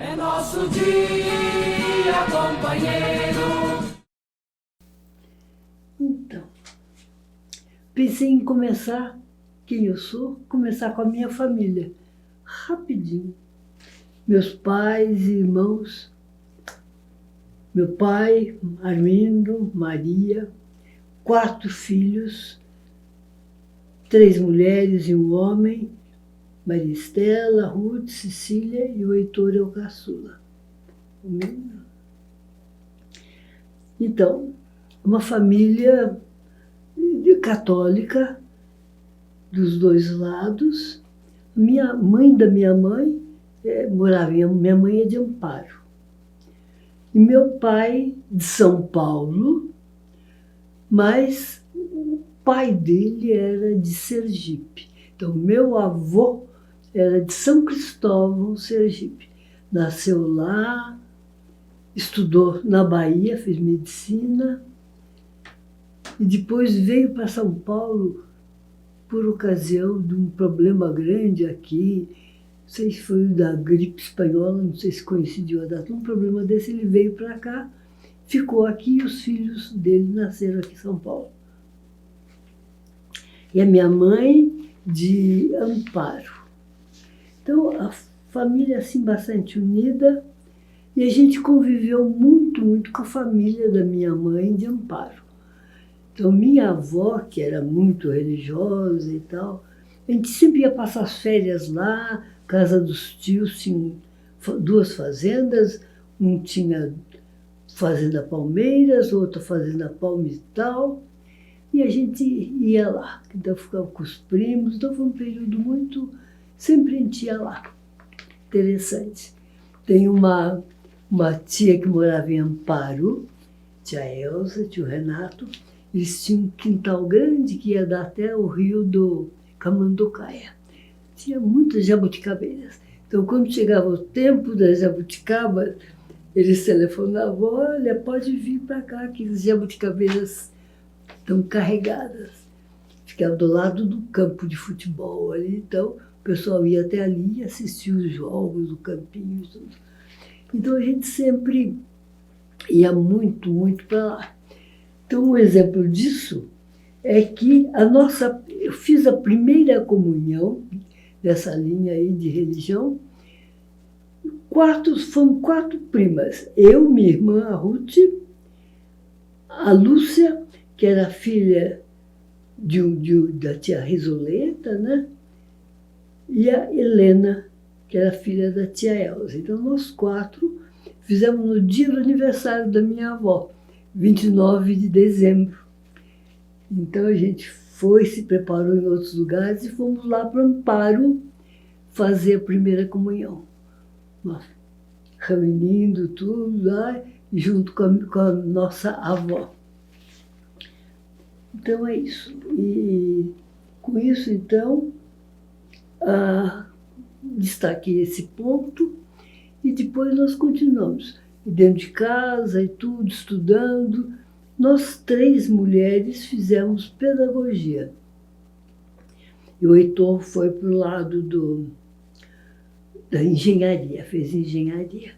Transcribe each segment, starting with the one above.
É nosso dia, companheiro. Então, pensei em começar, quem eu sou, começar com a minha família, rapidinho. Meus pais e irmãos, meu pai, Armindo, Maria, 4 filhos, 3 mulheres e um homem, Maria Estela, Ruth, Cecília e o Heitor é o caçula. Então, uma família católica dos 2 lados. Minha mãe da minha mãe minha mãe é de Amparo. E meu pai de São Paulo, mas o pai dele era de Sergipe. Então, meu avô era de São Cristóvão, Sergipe. Nasceu lá, estudou na Bahia, fez medicina, e depois veio para São Paulo por ocasião de um problema grande aqui. Não sei se foi da gripe espanhola, não sei se coincidiu a data. Um problema desse, ele veio para cá, ficou aqui e os filhos dele nasceram aqui em São Paulo. E a minha mãe de Amparo. Então, a família assim bastante unida, e a gente conviveu muito, muito com a família da minha mãe de Amparo. Então, minha avó, que era muito religiosa e tal, a gente sempre ia passar as férias lá, casa dos tios, tinha 2 fazendas, um tinha Fazenda Palmeiras, outra Fazenda Palmital, e a gente ia lá. Então, ficava com os primos, então foi um período muito... Sempre a gente ia lá. Interessante. Tem uma tia que morava em Amparo, tia Elza, tio Renato. Eles tinham um quintal grande que ia dar até o rio do Camanducaia. Tinha muitas jabuticabeiras. Então, quando chegava o tempo das jabuticabas, eles telefonavam: olha, pode vir para cá, que as jabuticabeiras estão carregadas. Ficava do lado do campo de futebol ali, então o pessoal ia até ali e assistia os jogos, o campinho e tudo. Então, a gente sempre ia muito, muito para lá. Então, um exemplo disso é que eu fiz a primeira comunhão dessa linha aí de religião. Fomos 4 primas. Eu, minha irmã, a Ruth, a Lúcia, que era filha da tia Risoleta, né? E a Helena, que era filha da tia Elza. Então, nós 4 fizemos no dia do aniversário da minha avó, 29 de dezembro. Então, a gente se preparou em outros lugares e fomos lá para Amparo fazer a primeira comunhão. Reunindo tudo lá, junto com a nossa avó. Então, é isso. E com isso, então, destaquei esse ponto e depois nós continuamos. Dentro de casa e tudo, estudando. Nós 3 mulheres fizemos pedagogia. E o Heitor foi para o lado da engenharia, fez engenharia.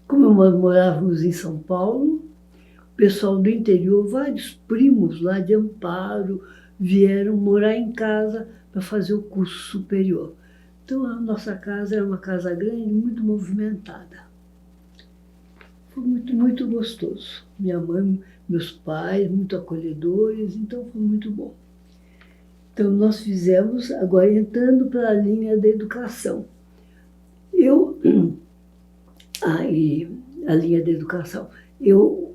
Como nós morávamos em São Paulo, o pessoal do interior, vários primos lá de Amparo, vieram morar em casa para fazer o curso superior. Então, a nossa casa era uma casa grande, muito movimentada. Foi muito, muito gostoso. Minha mãe, meus pais, muito acolhedores, então foi muito bom. Então, nós fizemos, agora entrando para a linha da educação. E a linha da educação. Eu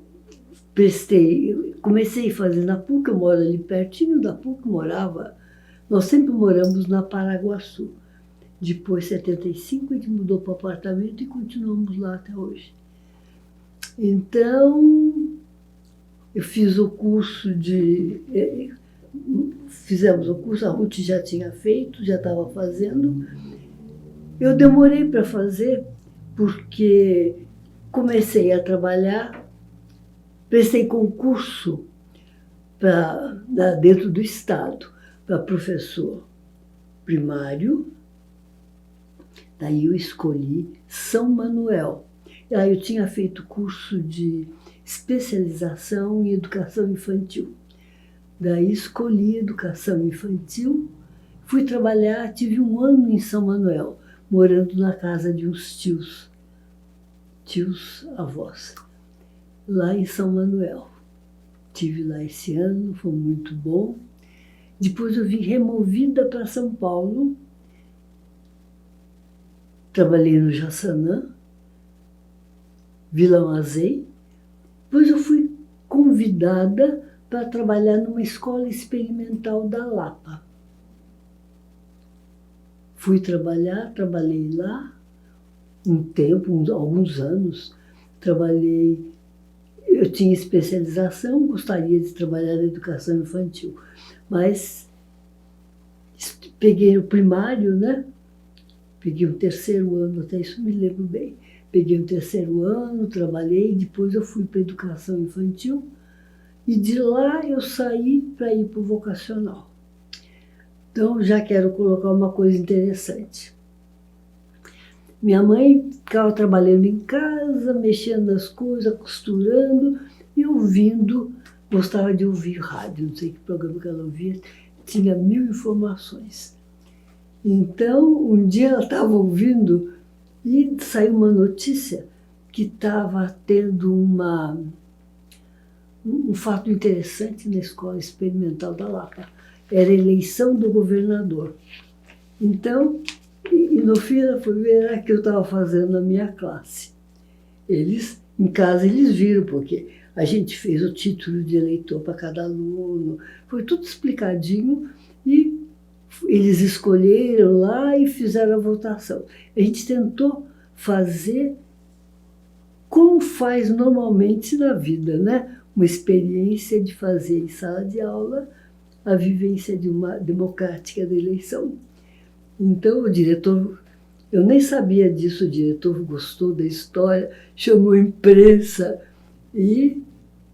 comecei a fazer na PUC, eu moro ali pertinho da PUC, nós sempre moramos na Paraguaçu. Depois, em 75, a gente mudou para o apartamento e continuamos lá até hoje. Então, eu fiz o curso fizemos o curso, a Ruth já tinha feito, já estava fazendo. Eu demorei para fazer porque comecei a trabalhar, prestei concurso dentro do Estado para professor primário, Daí eu escolhi São Manuel. Aí eu tinha feito curso de especialização em educação infantil. Daí escolhi educação infantil, fui trabalhar, tive 1 ano em São Manuel, morando na casa de uns tios-avós, lá em São Manuel. Tive lá esse ano, foi muito bom. Depois eu vim removida para São Paulo, trabalhei no Jaçanã, Vila Mazei. Depois eu fui convidada para trabalhar numa escola experimental da Lapa. Fui trabalhar, trabalhei lá um tempo, alguns anos. Trabalhei, eu tinha especialização, gostaria de trabalhar na educação infantil, mas peguei o primário, né? Peguei o 3º ano, até isso me lembro bem. Peguei o 3º ano, trabalhei, depois eu fui para a educação infantil e de lá eu saí para ir para o vocacional. Então já quero colocar uma coisa interessante. Minha mãe ficava trabalhando em casa, mexendo nas coisas, costurando e ouvindo, gostava de ouvir rádio, não sei que programa que ela ouvia, tinha 1000 informações. Então, um dia ela estava ouvindo e saiu uma notícia que estava tendo um fato interessante na Escola Experimental da Lapa. Era a eleição do governador. Então, e no fim ela foi ver o que eu estava fazendo na minha classe. Eles, em casa, eles viram, porque a gente fez o título de eleitor para cada aluno, foi tudo explicadinho e eles escolheram lá e fizeram a votação. A gente tentou fazer como faz normalmente na vida, né? Uma experiência de fazer em sala de aula a vivência de uma democrática da eleição. Então o diretor, eu nem sabia disso, o diretor gostou da história, chamou a imprensa e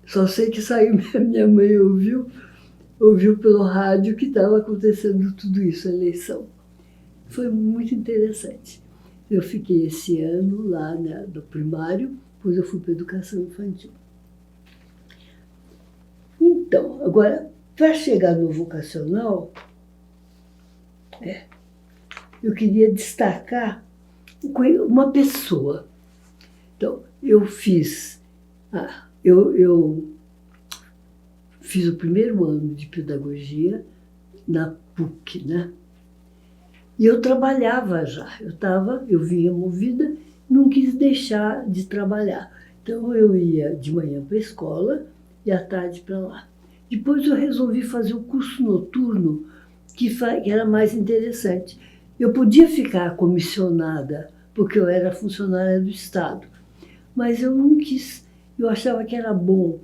só sei que saiu, minha mãe ouviu pelo rádio que estava acontecendo tudo isso, a eleição. Foi muito interessante. Eu fiquei esse ano lá, né, no primário, depois eu fui para a educação infantil. Então, agora, para chegar no vocacional, eu queria destacar uma pessoa. Então, eu fiz o 1º ano de pedagogia na PUC, né? E eu trabalhava já, eu vinha movida, não quis deixar de trabalhar. Então eu ia de manhã para a escola e à tarde para lá. Depois eu resolvi fazer o curso noturno, que era mais interessante. Eu podia ficar comissionada, porque eu era funcionária do Estado, mas eu não quis, eu achava que era bom,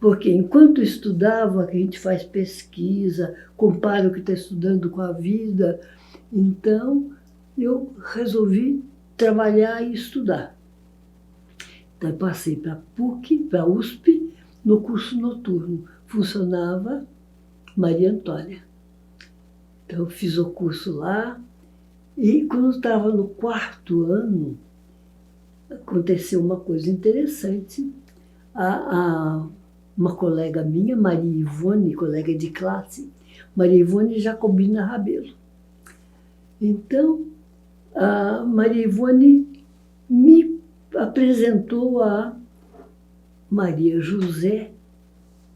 porque enquanto eu estudava, a gente faz pesquisa, compara o que está estudando com a vida. Então, eu resolvi trabalhar e estudar. Então, eu passei para a PUC, para a USP, no curso noturno. Funcionava Maria Antônia. Então, eu fiz o curso lá. E quando eu estava no 4º ano, aconteceu uma coisa interessante. Uma colega minha, Maria Ivone, colega de classe, Maria Ivone Jacobina Rabelo. Então, a Maria Ivone me apresentou a Maria José,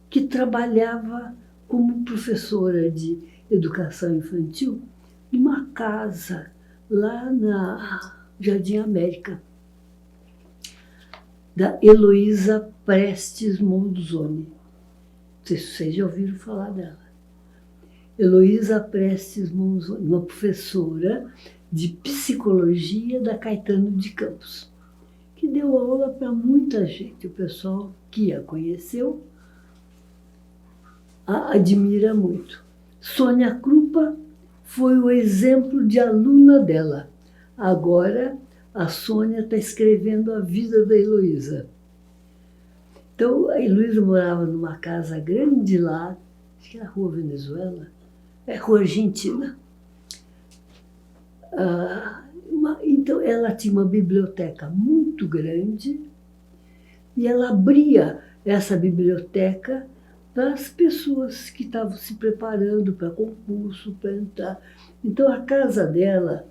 que trabalhava como professora de educação infantil numa casa lá na Jardim América, da Heloísa Prestes Monzoni. Não sei se vocês já ouviram falar dela. Heloísa Prestes Monzoni, uma professora de psicologia da Caetano de Campos, que deu aula para muita gente. O pessoal que a conheceu a admira muito. Sônia Krupa foi o exemplo de aluna dela. Agora, a Sônia está escrevendo a vida da Heloísa. Então, a Heloísa morava numa casa grande lá, acho que era Rua Venezuela, Rua Argentina. Então, ela tinha uma biblioteca muito grande e ela abria essa biblioteca para as pessoas que estavam se preparando para concurso, para entrar. Então, a casa dela,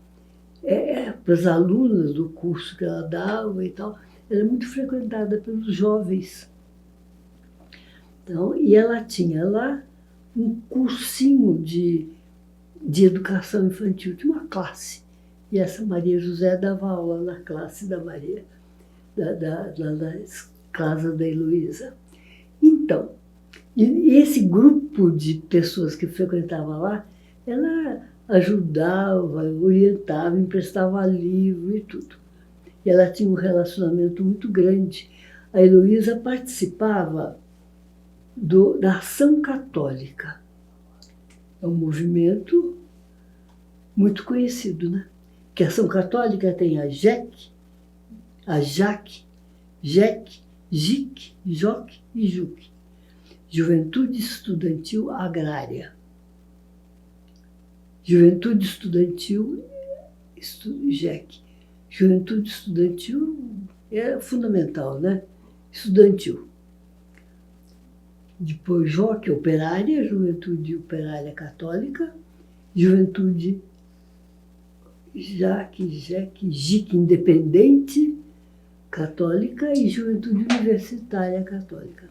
para as alunas do curso que ela dava e tal, era muito frequentada pelos jovens. Então, e ela tinha lá um cursinho de educação infantil, tinha uma classe. E essa Maria José dava aula na classe da Maria, da casa da Heloísa. Então, e esse grupo de pessoas que frequentava lá, ela ajudava, orientava, emprestava livro e tudo. E ela tinha um relacionamento muito grande. A Heloísa participava da Ação Católica. É um movimento muito conhecido, né? Que a Ação Católica tem a JEC, JEC, JIC, JOC e JUC. Juventude Estudantil Agrária. Juventude Estudantil, JEC. Juventude Estudantil é fundamental, né? Estudantil. Depois JOC, Operária, Juventude Operária Católica. Juventude JIC, Independente Católica e Juventude Universitária Católica.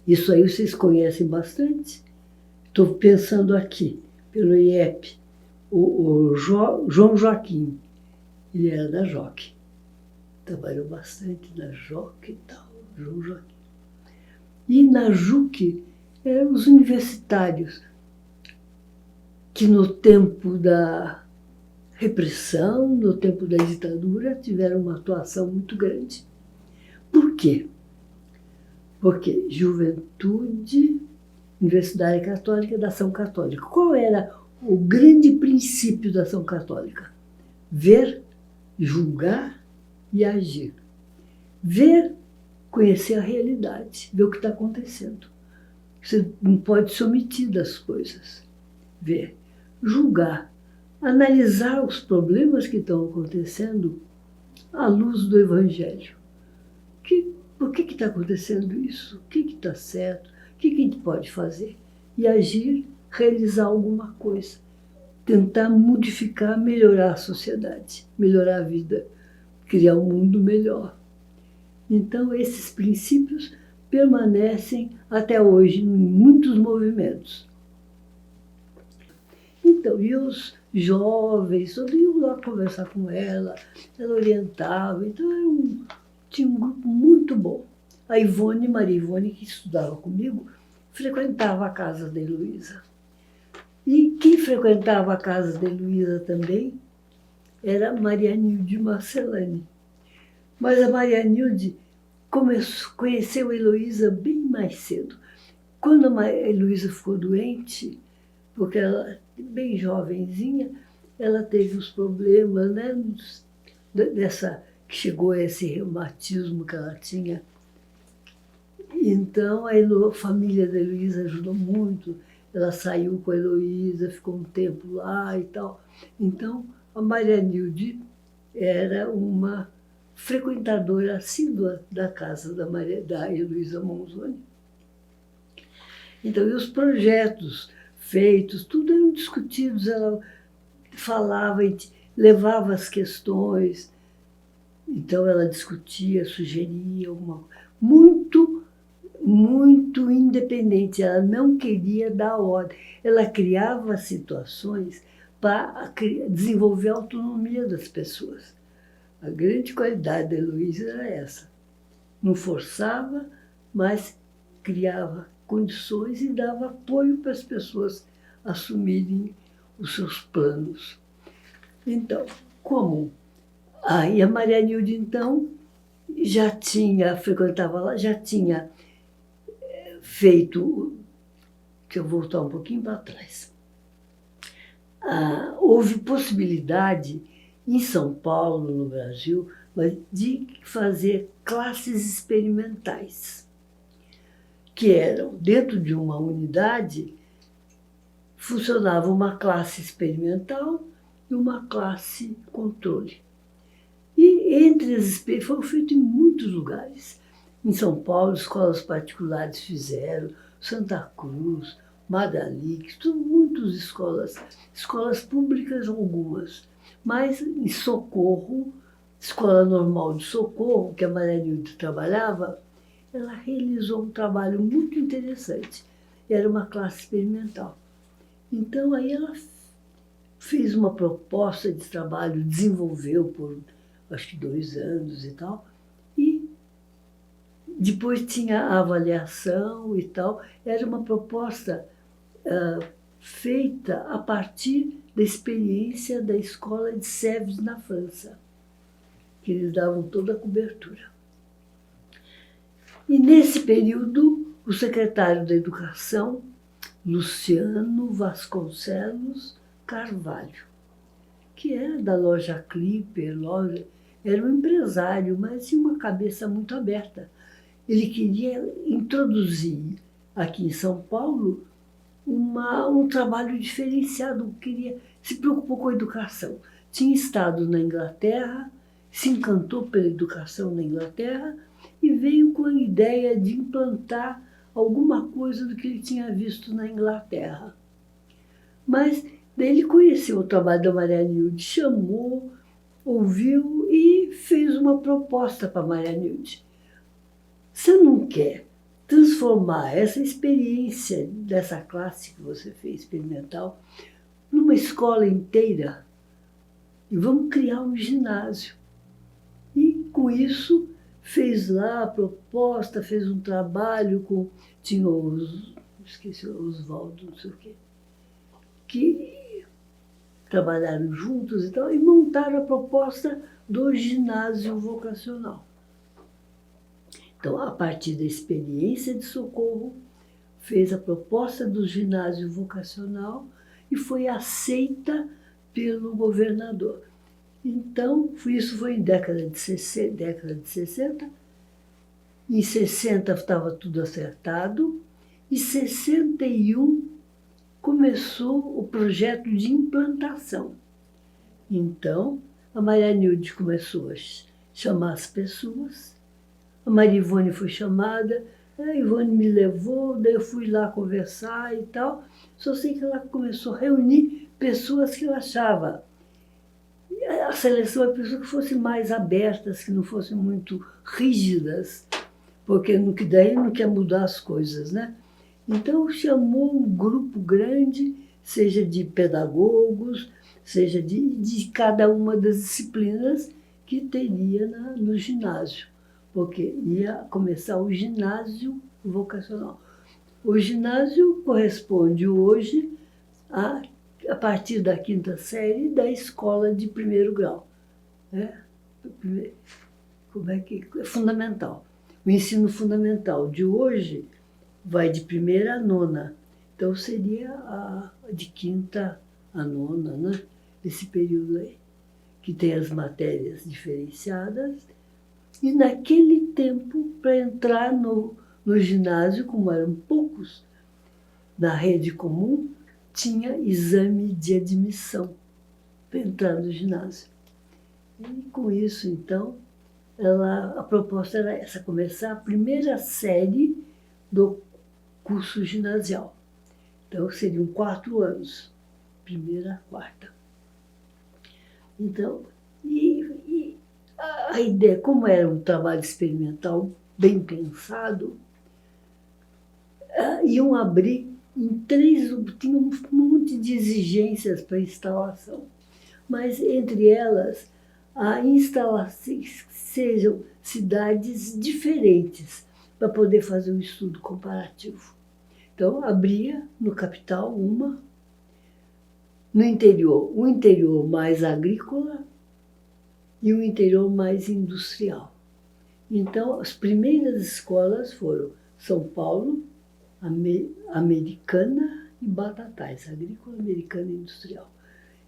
Isso aí vocês conhecem bastante. Estou pensando aqui, pelo IEP, o João Joaquim, ele era da JOC. Trabalhou bastante na JOC e tal, João Joaquim. E na JUC eram os universitários, que no tempo da repressão, no tempo da ditadura, tiveram uma atuação muito grande. Por quê? Porque Juventude Universitária Católica da Ação Católica. Qual era o grande princípio da Ação Católica? Ver, julgar e agir. Ver, conhecer a realidade, ver o que está acontecendo. Você não pode se omitir das coisas. Ver, julgar, analisar os problemas que estão acontecendo à luz do Evangelho. Por que está acontecendo isso? O que está certo? O que a gente pode fazer? E agir, realizar alguma coisa. Tentar modificar, melhorar a sociedade, melhorar a vida, criar um mundo melhor. Então, esses princípios permanecem até hoje em muitos movimentos. Então, e os jovens, todos iam lá conversar com ela orientava. Então, tinha um grupo muito bom. A Ivone, Maria Ivone, que estudava comigo, frequentava a casa da Heloísa. E quem frequentava a casa da Heloísa também era Maria Nilde Marcelani. Mas a Maria Nilde conheceu a Heloísa bem mais cedo. Quando a Heloísa ficou doente, porque ela, bem jovenzinha, ela teve os problemas, né, que chegou a esse reumatismo que ela tinha. Então, a família da Heloísa ajudou muito. Ela saiu com a Heloísa, ficou um tempo lá e tal. Então, a Maria Nilde era uma frequentadora assídua da casa da Heloísa Monzoni. Então, e os projetos feitos, tudo eram discutidos. Ela falava, levava as questões. Então, ela discutia, sugeria muito independente. Ela não queria dar ordem. Ela criava situações para desenvolver a autonomia das pessoas. A grande qualidade da Heloísa era essa. Não forçava, mas criava condições e dava apoio para as pessoas assumirem os seus planos. Então, como? E a Maria Nilde, então, frequentava lá, já tinha feito, que eu vou voltar um pouquinho para trás. Houve possibilidade em São Paulo, no Brasil, de fazer classes experimentais, que eram, dentro de uma unidade, funcionava uma classe experimental e uma classe controle. E entre as experiências, foram feitas em muitos lugares. Em São Paulo, escolas particulares fizeram, Santa Cruz, Madalix, muitas escolas públicas algumas. Mas em Socorro, Escola Normal de Socorro, que a Maria Nilde trabalhava, ela realizou um trabalho muito interessante. Era uma classe experimental. Então, aí ela fez uma proposta de trabalho, desenvolveu por, acho que 2 anos e tal, e depois tinha a avaliação e tal. Era uma proposta feita a partir da experiência da escola de Sèvres, na França, que eles davam toda a cobertura. E nesse período, o secretário da Educação, Luciano Vasconcelos Carvalho, que era da loja Clipper, era um empresário, mas tinha uma cabeça muito aberta. Ele queria introduzir aqui em São Paulo um trabalho diferenciado, se preocupou com a educação. Tinha estado na Inglaterra, se encantou pela educação na Inglaterra e veio com a ideia de implantar alguma coisa do que ele tinha visto na Inglaterra. Mas daí ele conheceu o trabalho da Maria Nilde, chamou, ouviu e fez uma proposta para a Maria Nilde. Você não quer transformar essa experiência dessa classe que você fez, experimental, numa escola inteira? E vamos criar um ginásio. E, com isso, fez lá a proposta, fez um trabalho com... Tinha esqueci, Oswaldo, não sei o quê, que trabalharam juntos e tal, e montaram a proposta do ginásio vocacional. Então, a partir da experiência de Socorro, fez a proposta do ginásio vocacional e foi aceita pelo governador. Então, isso foi em década de 60. Em 60 estava tudo acertado. Em 61 começou o projeto de implantação. Então, a Maria Nilde começou a chamar as pessoas. A Maria Ivone foi chamada, a Ivone me levou, daí eu fui lá conversar e tal. Só sei que ela começou a reunir pessoas que ela achava. A seleção é pessoas que fossem mais abertas, que não fossem muito rígidas, porque daí não quer mudar as coisas, né? Então chamou um grupo grande, seja de pedagogos, seja de cada uma das disciplinas que teria no ginásio, porque ia começar o ginásio vocacional. O ginásio corresponde hoje a partir da 5ª série da escola de 1º grau. Né? É fundamental. O ensino fundamental de hoje vai de 1ª a 9ª. Então seria de 5ª a 9ª, né? Esse período aí, que tem as matérias diferenciadas. E naquele tempo, para entrar no ginásio, como eram poucos, na rede comum, tinha exame de admissão para entrar no ginásio. E com isso, então, a proposta era essa, começar a 1ª série do curso ginasial. Então, seriam 4 anos, 1ª a 4ª. Então, a ideia, como era um trabalho experimental bem pensado, iam abrir tinha um monte de exigências para a instalação, mas entre elas, a instalação sejam cidades diferentes para poder fazer um estudo comparativo. Então, abria no capital uma, no interior, um interior mais agrícola e um interior mais industrial. Então, as primeiras escolas foram São Paulo, Americana e Batatais, agrícola, americana e industrial.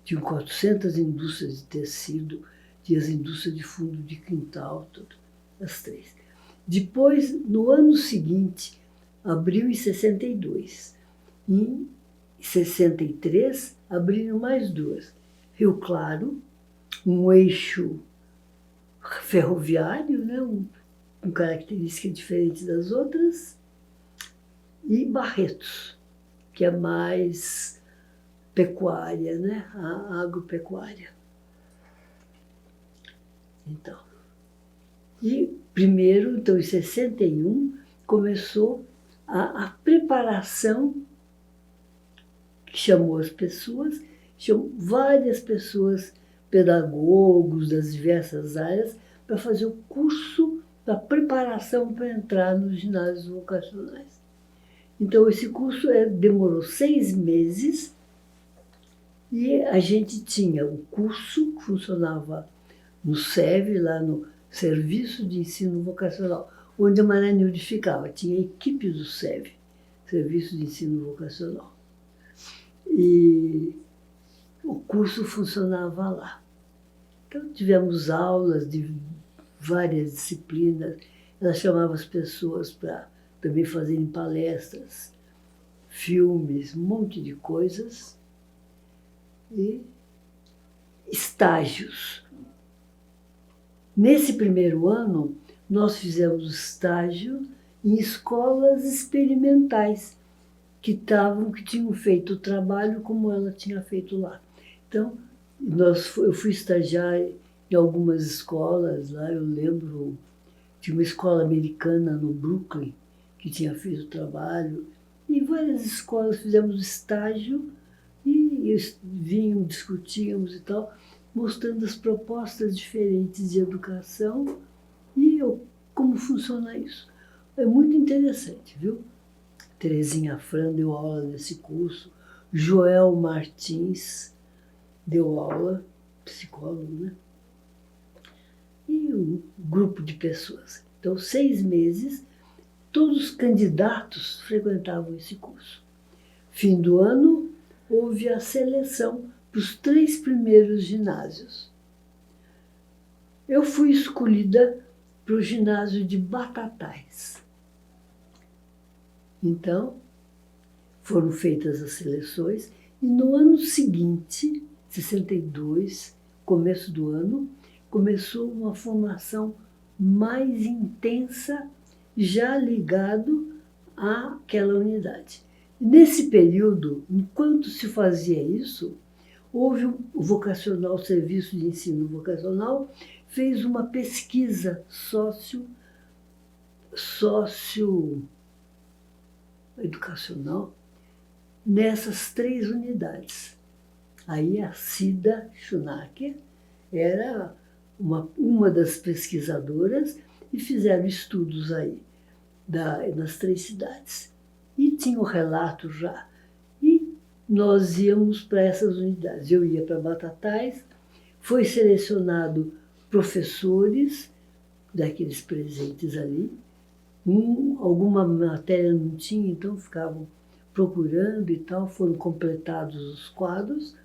Tinham 400 indústrias de tecido, tinha as indústrias de fundo de quintal, tudo, as 3. Depois, no ano seguinte, abriu em 62. Em 63, abriram mais 2. Rio Claro, um eixo ferroviário, né, com características diferentes das outras, e Barretos, que é mais pecuária, né, a agropecuária. Então, e primeiro, então, em 61, começou a preparação, que chamou as pessoas, chamou várias pessoas, pedagogos das diversas áreas, para fazer o curso da preparação para entrar nos ginásios vocacionais. Então, esse curso demorou 6 meses e a gente tinha o curso que funcionava no SEV, lá no Serviço de Ensino Vocacional, onde a Maranhão ficava. Tinha a equipe do SEV, Serviço de Ensino Vocacional. E o curso funcionava lá. Então, tivemos aulas de várias disciplinas. Ela chamava as pessoas para também fazerem palestras, filmes, um monte de coisas. E estágios. Nesse primeiro ano, nós fizemos estágio em escolas experimentais que tinham feito o trabalho como ela tinha feito lá. Então, eu fui estagiar em algumas escolas lá, eu lembro, tinha uma escola americana no Brooklyn que tinha feito o trabalho, e várias escolas fizemos estágio e vinham, discutíamos e tal, mostrando as propostas diferentes de educação e como funciona isso. É muito interessante, viu? Terezinha Fran deu aula nesse curso, Joel Martins deu aula, psicólogo, né? E um grupo de pessoas. Então, 6 meses, todos os candidatos frequentavam esse curso. Fim do ano, houve a seleção para os 3 primeiros ginásios. Eu fui escolhida para o ginásio de Batatais. Então, foram feitas as seleções e no ano seguinte, 62, começo do ano, começou uma formação mais intensa, já ligado àquela unidade. Nesse período, enquanto se fazia isso, houve o vocacional, Serviço de Ensino Vocacional, fez uma pesquisa socioeducacional nessas 3 unidades. Aí a Cida Schunacher era uma das pesquisadoras e fizeram estudos aí nas 3 cidades. E tinha o relato já. E nós íamos para essas unidades. Eu ia para Batatais, foi selecionado professores daqueles presentes ali. Alguma matéria não tinha, então ficavam procurando e tal, foram completados os quadros.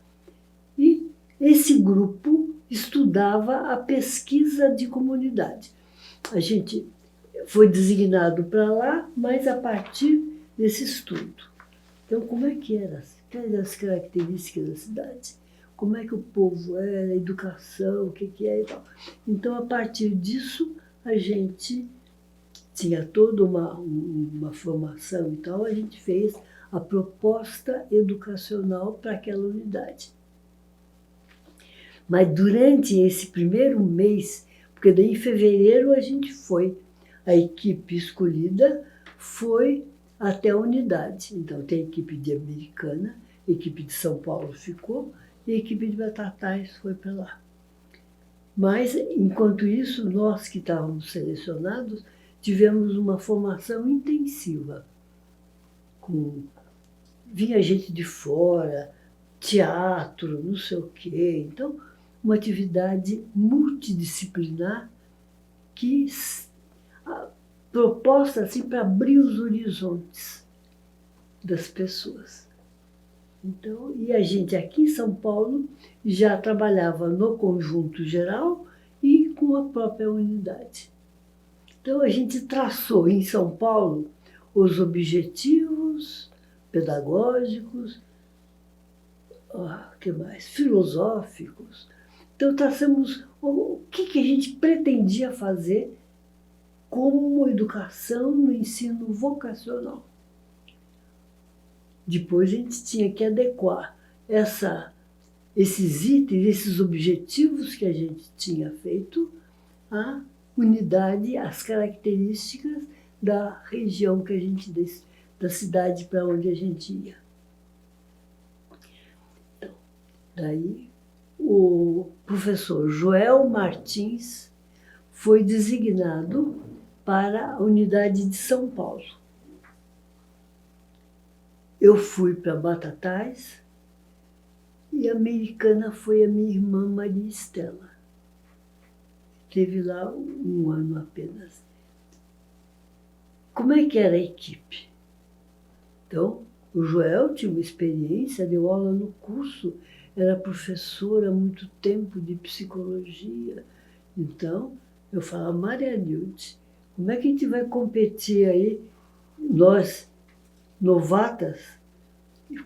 E esse grupo estudava a pesquisa de comunidade. A gente foi designado para lá, mas a partir desse estudo. Então, como é que era? Quais as características da cidade? Como é que o povo era, a educação, o que é e tal. Então, a partir disso, a gente tinha toda uma formação e tal, a gente fez a proposta educacional para aquela unidade. Mas durante esse primeiro mês, porque daí em fevereiro a gente foi, a equipe escolhida foi até a unidade. Então tem a equipe de Americana, a equipe de São Paulo ficou e a equipe de Batatais foi para lá. Mas, enquanto isso, nós que estávamos selecionados, tivemos uma formação intensiva. Vinha gente de fora, teatro, não sei o quê. Então, uma atividade multidisciplinar que proposta assim, para abrir os horizontes das pessoas. Então, e a gente aqui em São Paulo já trabalhava no conjunto geral e com a própria unidade. Então, a gente traçou em São Paulo os objetivos pedagógicos, que mais? Filosóficos. Então, traçamos o que a gente pretendia fazer como educação no ensino vocacional. Depois, a gente tinha que adequar esses itens, esses objetivos que a gente tinha feito à unidade, às características da região que a gente, da cidade para onde a gente ia. Então, daí, o professor Joel Martins foi designado para a unidade de São Paulo. Eu fui para Batatais e a Americana foi a minha irmã Maria Estela. Teve lá um ano apenas. Como é que era a equipe? Então, o Joel tinha uma experiência, deu aula no curso, era professor há muito tempo de psicologia. Então, eu falava, Maria Nilde, como é que a gente vai competir aí, nós, novatas,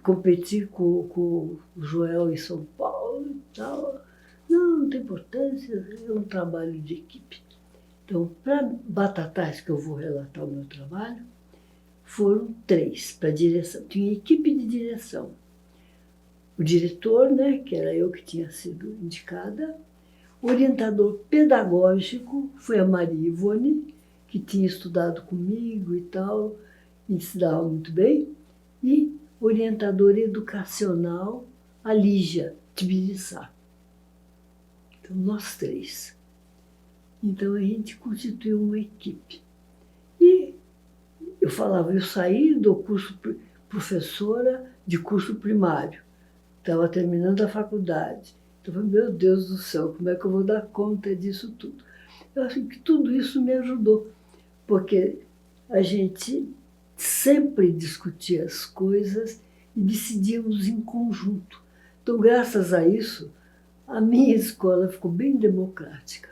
competir com o Joel em São Paulo e tal? Não tem importância, é um trabalho de equipe. Então, para Batatais, que eu vou relatar o meu trabalho, foram 3 para a direção. Tinha equipe de direção. O diretor, né, que era eu que tinha sido indicada. O orientador pedagógico foi a Maria Ivone, que tinha estudado comigo e tal, e se dava muito bem. E orientador educacional, a Lígia Tibiriçá. Então, nós 3. Então, a gente constituiu uma equipe. E eu falava, eu saí do curso professora de curso primário. Estava terminando a faculdade. Então, eu falei, meu Deus do céu, como é que eu vou dar conta disso tudo? Eu acho que tudo isso me ajudou, porque a gente sempre discutia as coisas e decidíamos em conjunto. Então, graças a isso, a minha escola ficou bem democrática,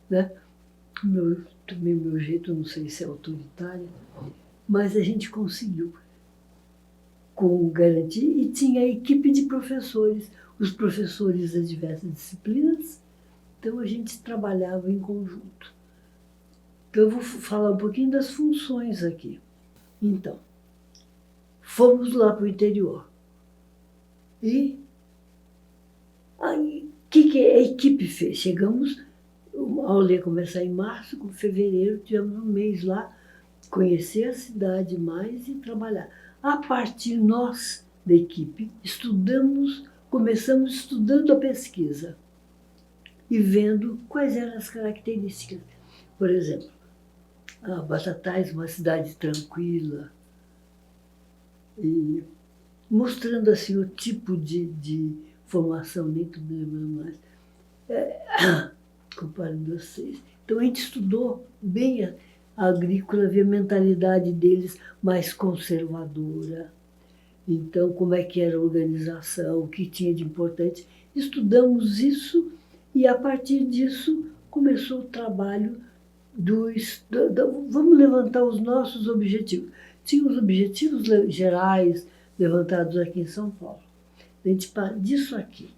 né? Também meu jeito, não sei se é autoritário, mas a gente conseguiu com garantia e tinha a equipe de professores, os professores das diversas disciplinas, então a gente trabalhava em conjunto. Então eu vou falar um pouquinho das funções aqui. Então, fomos lá para o interior. E aí, o que a equipe fez? Chegamos, a aula ia começar em março, com fevereiro, tivemos um mês lá, conhecer a cidade mais e trabalhar. A partir nós, da equipe, começamos estudando a pesquisa e vendo quais eram as características. Por exemplo, a Batatais, uma cidade tranquila, e mostrando assim o tipo de formação, nem estou me lembrando mais, comparando vocês. Então a gente estudou bem a agrícola, ver a mentalidade deles mais conservadora. Então, como é que era a organização, o que tinha de importante. Estudamos isso e, a partir disso, começou o trabalho vamos levantar os nossos objetivos. Tinha os objetivos gerais levantados aqui em São Paulo. A gente disso aqui.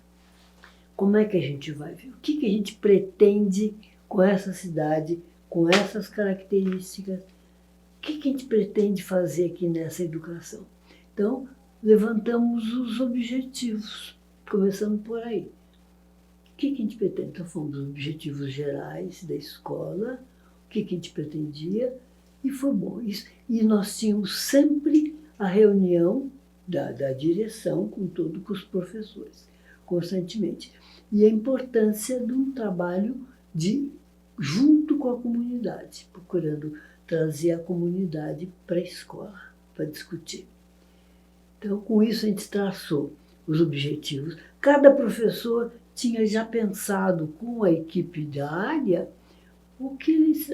Como é que a gente vai ver? O que a gente pretende com essa cidade, com essas características? O que a gente pretende fazer aqui nessa educação? Então, levantamos os objetivos, começando por aí. O que a gente pretende? Então, fomos os objetivos gerais da escola, o que a gente pretendia, e foi bom. E nós tínhamos sempre a reunião da direção com os professores, constantemente. E a importância de um trabalho junto com a comunidade, procurando trazer a comunidade para a escola, para discutir. Então, com isso, a gente traçou os objetivos. Cada professor tinha já pensado com a equipe da área o que eles,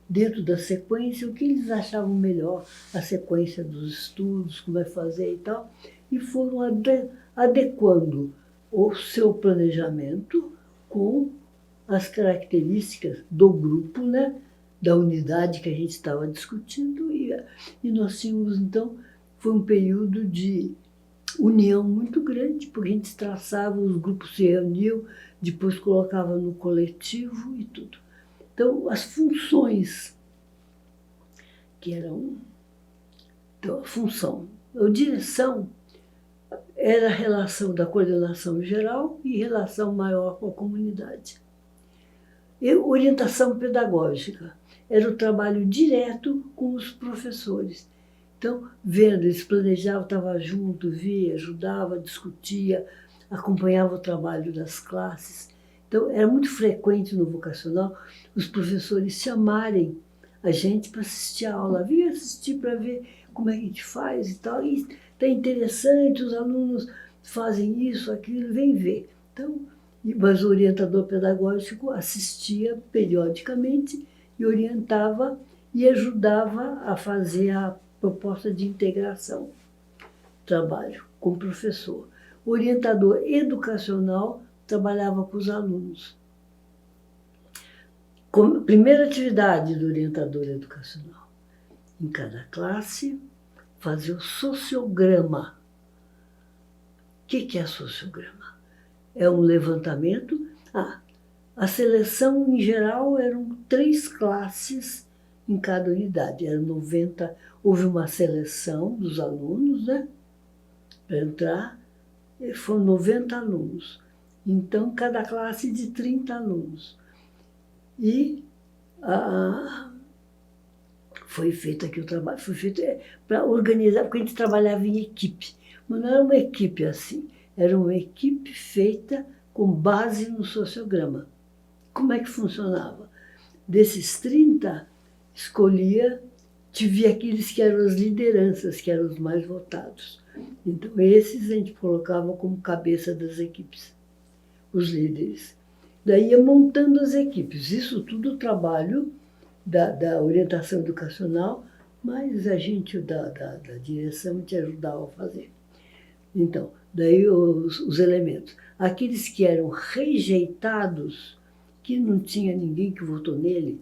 dentro da sequência, o que eles achavam melhor, a sequência dos estudos, como vai fazer e tal, e foram adequando o seu planejamento com as características do grupo, né, da unidade que a gente estava discutindo, e nós tínhamos, então, foi um período de união muito grande, porque a gente traçava, os grupos se reuniam, depois colocava no coletivo e tudo. Então, as funções que eram... Então, a função, a direção era a relação da coordenação geral e relação maior com a comunidade. E orientação pedagógica era o trabalho direto com os professores. Então, vendo, eles planejavam, estava junto, via, ajudava, discutia, acompanhava o trabalho das classes. Então, era muito frequente no vocacional os professores chamarem a gente para assistir a aula. Vinha assistir para ver como é que a gente faz e tal. E está interessante, os alunos fazem isso, aquilo, vem ver. Então, mas o orientador pedagógico assistia periodicamente e orientava e ajudava a fazer a proposta de integração, trabalho com o professor. O orientador educacional trabalhava com os alunos. Como primeira atividade do orientador educacional, em cada classe, fazer o sociograma. O que é sociograma? É um levantamento. A seleção, em geral, eram 3 classes em cada unidade. Eram 90, houve uma seleção dos alunos, né, para entrar, e foram 90 alunos. Então, cada classe de 30 alunos. E foi feito aqui o trabalho, foi feito para organizar, porque a gente trabalhava em equipe. Mas não era uma equipe assim, era uma equipe feita com base no sociograma. Como é que funcionava? Desses 30, via aqueles que eram as lideranças, que eram os mais votados. Então, esses a gente colocava como cabeça das equipes, os líderes. Daí ia montando as equipes. Isso tudo trabalho da orientação educacional, mas a gente da direção te ajudava a fazer. Então, daí os elementos. Aqueles que eram rejeitados, que não tinha ninguém que votou nele,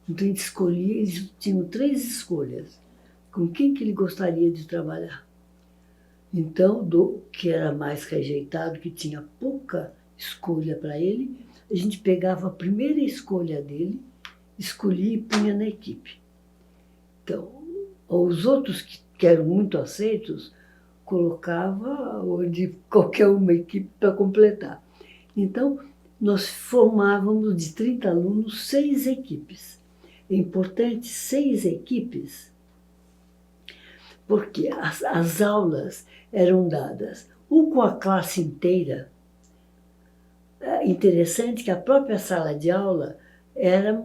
então a gente escolhia, eles tinham 3 escolhas. Com quem que ele gostaria de trabalhar? Então, do que era mais rejeitado, que tinha pouca escolha para ele, a gente pegava a primeira escolha dele, escolhia e punha na equipe. Então, os outros que eram muito aceitos, colocava onde qualquer uma equipe para completar. Então, nós formávamos de 30 alunos 6 equipes. É importante 6 equipes, porque as aulas eram dadas ou com a classe inteira. É interessante que a própria sala de aula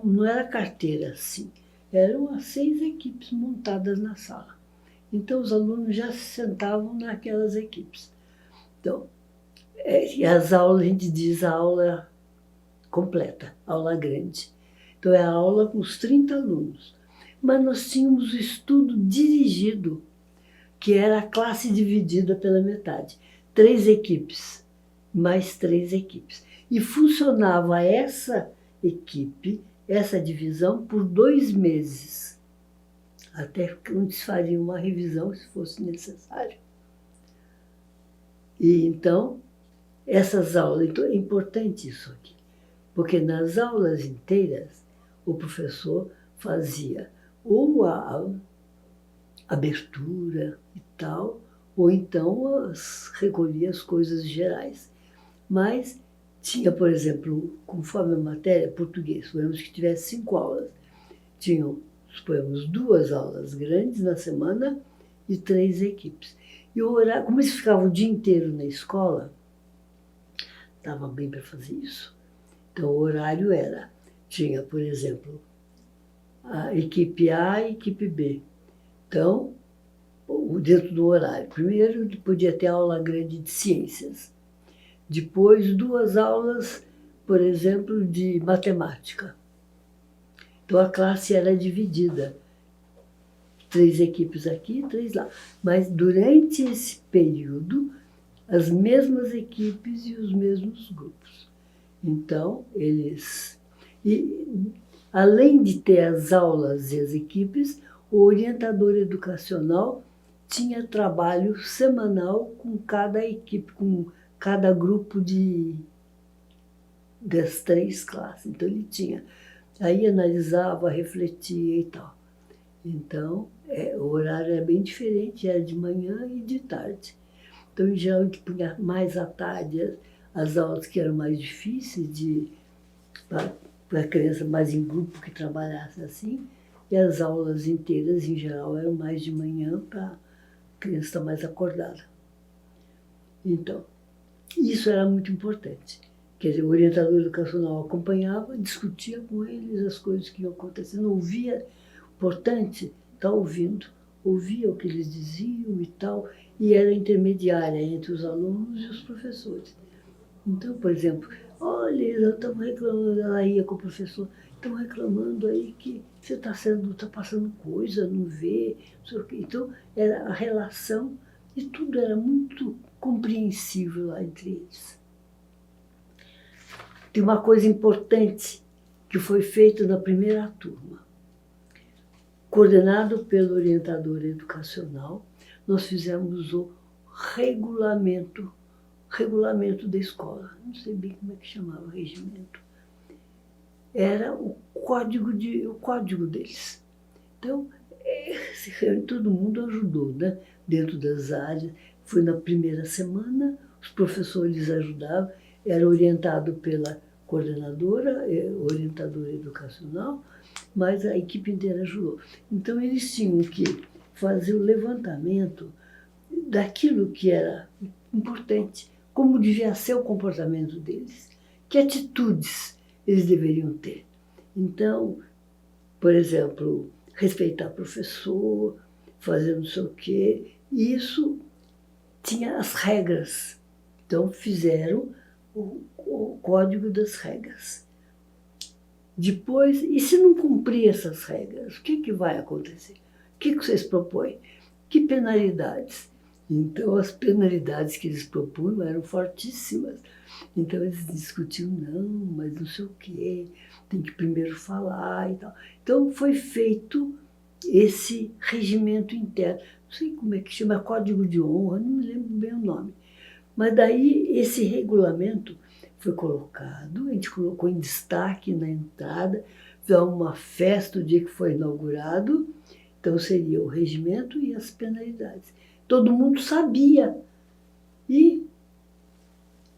não era carteira assim, eram as 6 equipes montadas na sala. Então, os alunos já se sentavam naquelas equipes. Então, e as aulas, a gente diz a aula completa, aula grande. Então, é a aula com os 30 alunos. Mas nós tínhamos o estudo dirigido, que era a classe dividida pela metade. 3 equipes, mais 3 equipes. E funcionava essa equipe, essa divisão, por 2 meses. Até que eles fariam uma revisão, se fosse necessário. E então, essas aulas, então é importante isso aqui, porque nas aulas inteiras, o professor fazia ou a abertura e tal, ou então recolhia as coisas gerais. Mas tinha, por exemplo, conforme a matéria, português, suponhamos que tivesse 5 aulas, tinham, suponhamos, 2 aulas grandes na semana e 3 equipes. E o horário, como eles ficavam o dia inteiro na escola, estava bem para fazer isso. Então, o horário tinha, por exemplo, a equipe A e a equipe B. Então, dentro do horário. Primeiro, podia ter aula grande de ciências. Depois, 2 aulas, por exemplo, de matemática. Então, a classe era dividida. 3 equipes aqui, 3 lá. Mas, durante esse período, as mesmas equipes e os mesmos grupos. Então, além de ter as aulas e as equipes, o orientador educacional tinha trabalho semanal com cada equipe, com cada grupo das 3 classes. Então ele tinha, aí analisava, refletia e tal. Então o horário era bem diferente, era de manhã e de tarde. Então, em geral, a gente punha mais à tarde as aulas que eram mais difíceis para a criança mais em grupo que trabalhasse assim, e as aulas inteiras, em geral, eram mais de manhã para a criança estar mais acordada. Então, isso era muito importante. Quer dizer, o orientador educacional acompanhava, discutia com eles as coisas que iam acontecendo, ouvia, importante, estar ouvindo, ouvia o que eles diziam e tal, e era intermediária entre os alunos e os professores. Então, por exemplo, olha, eles estão reclamando, ela ia com o professor, estão reclamando aí que você está passando coisa, não vê, não sei o quê. Então, era a relação, e tudo era muito compreensível lá entre eles. Tem uma coisa importante que foi feita na primeira turma. Coordenado pelo orientador educacional, nós fizemos o regulamento da escola. Não sei bem como é que chamava o regimento. Era o código deles. Então, todo mundo ajudou, né? Dentro das áreas. Foi na primeira semana, os professores ajudavam, era orientado pela coordenadora, orientadora educacional, mas a equipe inteira ajudou. Então, eles tinham que fazer o levantamento daquilo que era importante, como devia ser o comportamento deles, que atitudes eles deveriam ter. Então, por exemplo, respeitar o professor, fazer não sei o quê, isso tinha as regras. Então, fizeram o código das regras. Depois, e se não cumprir essas regras, o que vai acontecer? O que vocês propõem? Que penalidades? Então, as penalidades que eles propunham eram fortíssimas. Então, eles discutiam, não, mas não sei o quê, tem que primeiro falar e tal. Então, foi feito esse regimento interno. Não sei como é que chama, Código de Honra, não me lembro bem o nome. Mas daí, esse regulamento foi colocado, a gente colocou em destaque na entrada, fizemos uma festa o dia que foi inaugurado, então seria o regimento e as penalidades. Todo mundo sabia e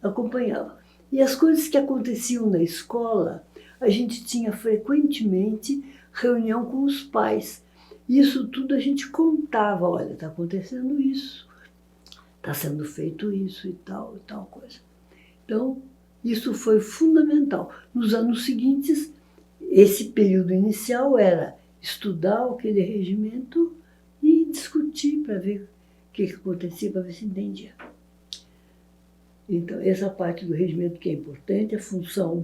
acompanhava. E as coisas que aconteciam na escola, a gente tinha frequentemente reunião com os pais. Isso tudo a gente contava, olha, está acontecendo isso, está sendo feito isso e tal coisa. Então, isso foi fundamental. Nos anos seguintes, esse período inicial era estudar aquele regimento e discutir para ver o que acontecia, para ver se entendia. Então, essa parte do regimento que é importante, a função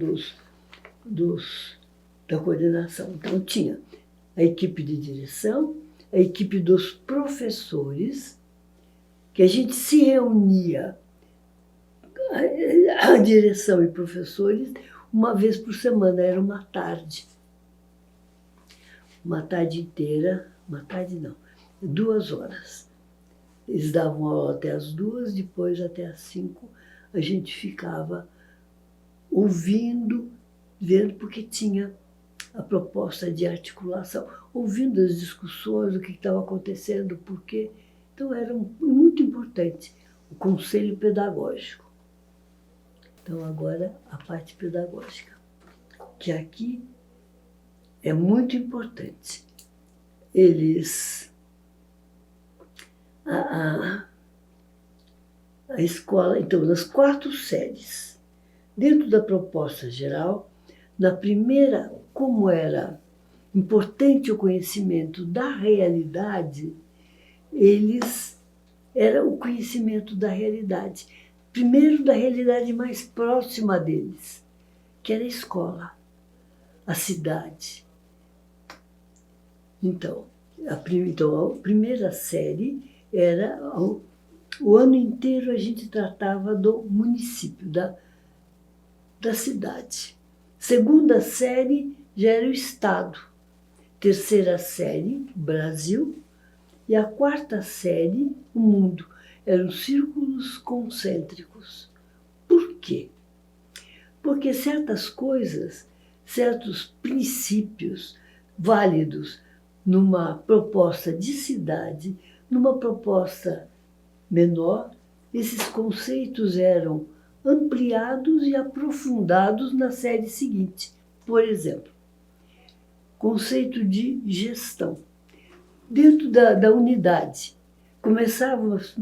da coordenação. Então, tinha a equipe de direção, a equipe dos professores, que a gente se reunia, a direção e professores, uma vez por semana, era uma tarde. Uma tarde inteira, 2 horas. Eles davam aula até as 2, depois até as 5, a gente ficava ouvindo, vendo, porque tinha a proposta de articulação, ouvindo as discussões, o que estava acontecendo, por quê. Então, era muito importante o conselho pedagógico. Então, agora, a parte pedagógica, que aqui é muito importante. A escola, então, nas 4 séries, dentro da proposta geral, na primeira, como era importante o conhecimento da realidade, era o conhecimento da realidade. Primeiro, da realidade mais próxima deles, que era a escola, a cidade. Então, a primeira série era, o ano inteiro a gente tratava do município, da cidade. Segunda série já era o estado. Terceira série, Brasil. E a quarta série, o mundo, eram círculos concêntricos. Por quê? Porque certas coisas, certos princípios válidos numa proposta de cidade, numa proposta menor, esses conceitos eram ampliados e aprofundados na série seguinte. Por exemplo, conceito de gestão. Dentro da unidade, começavam as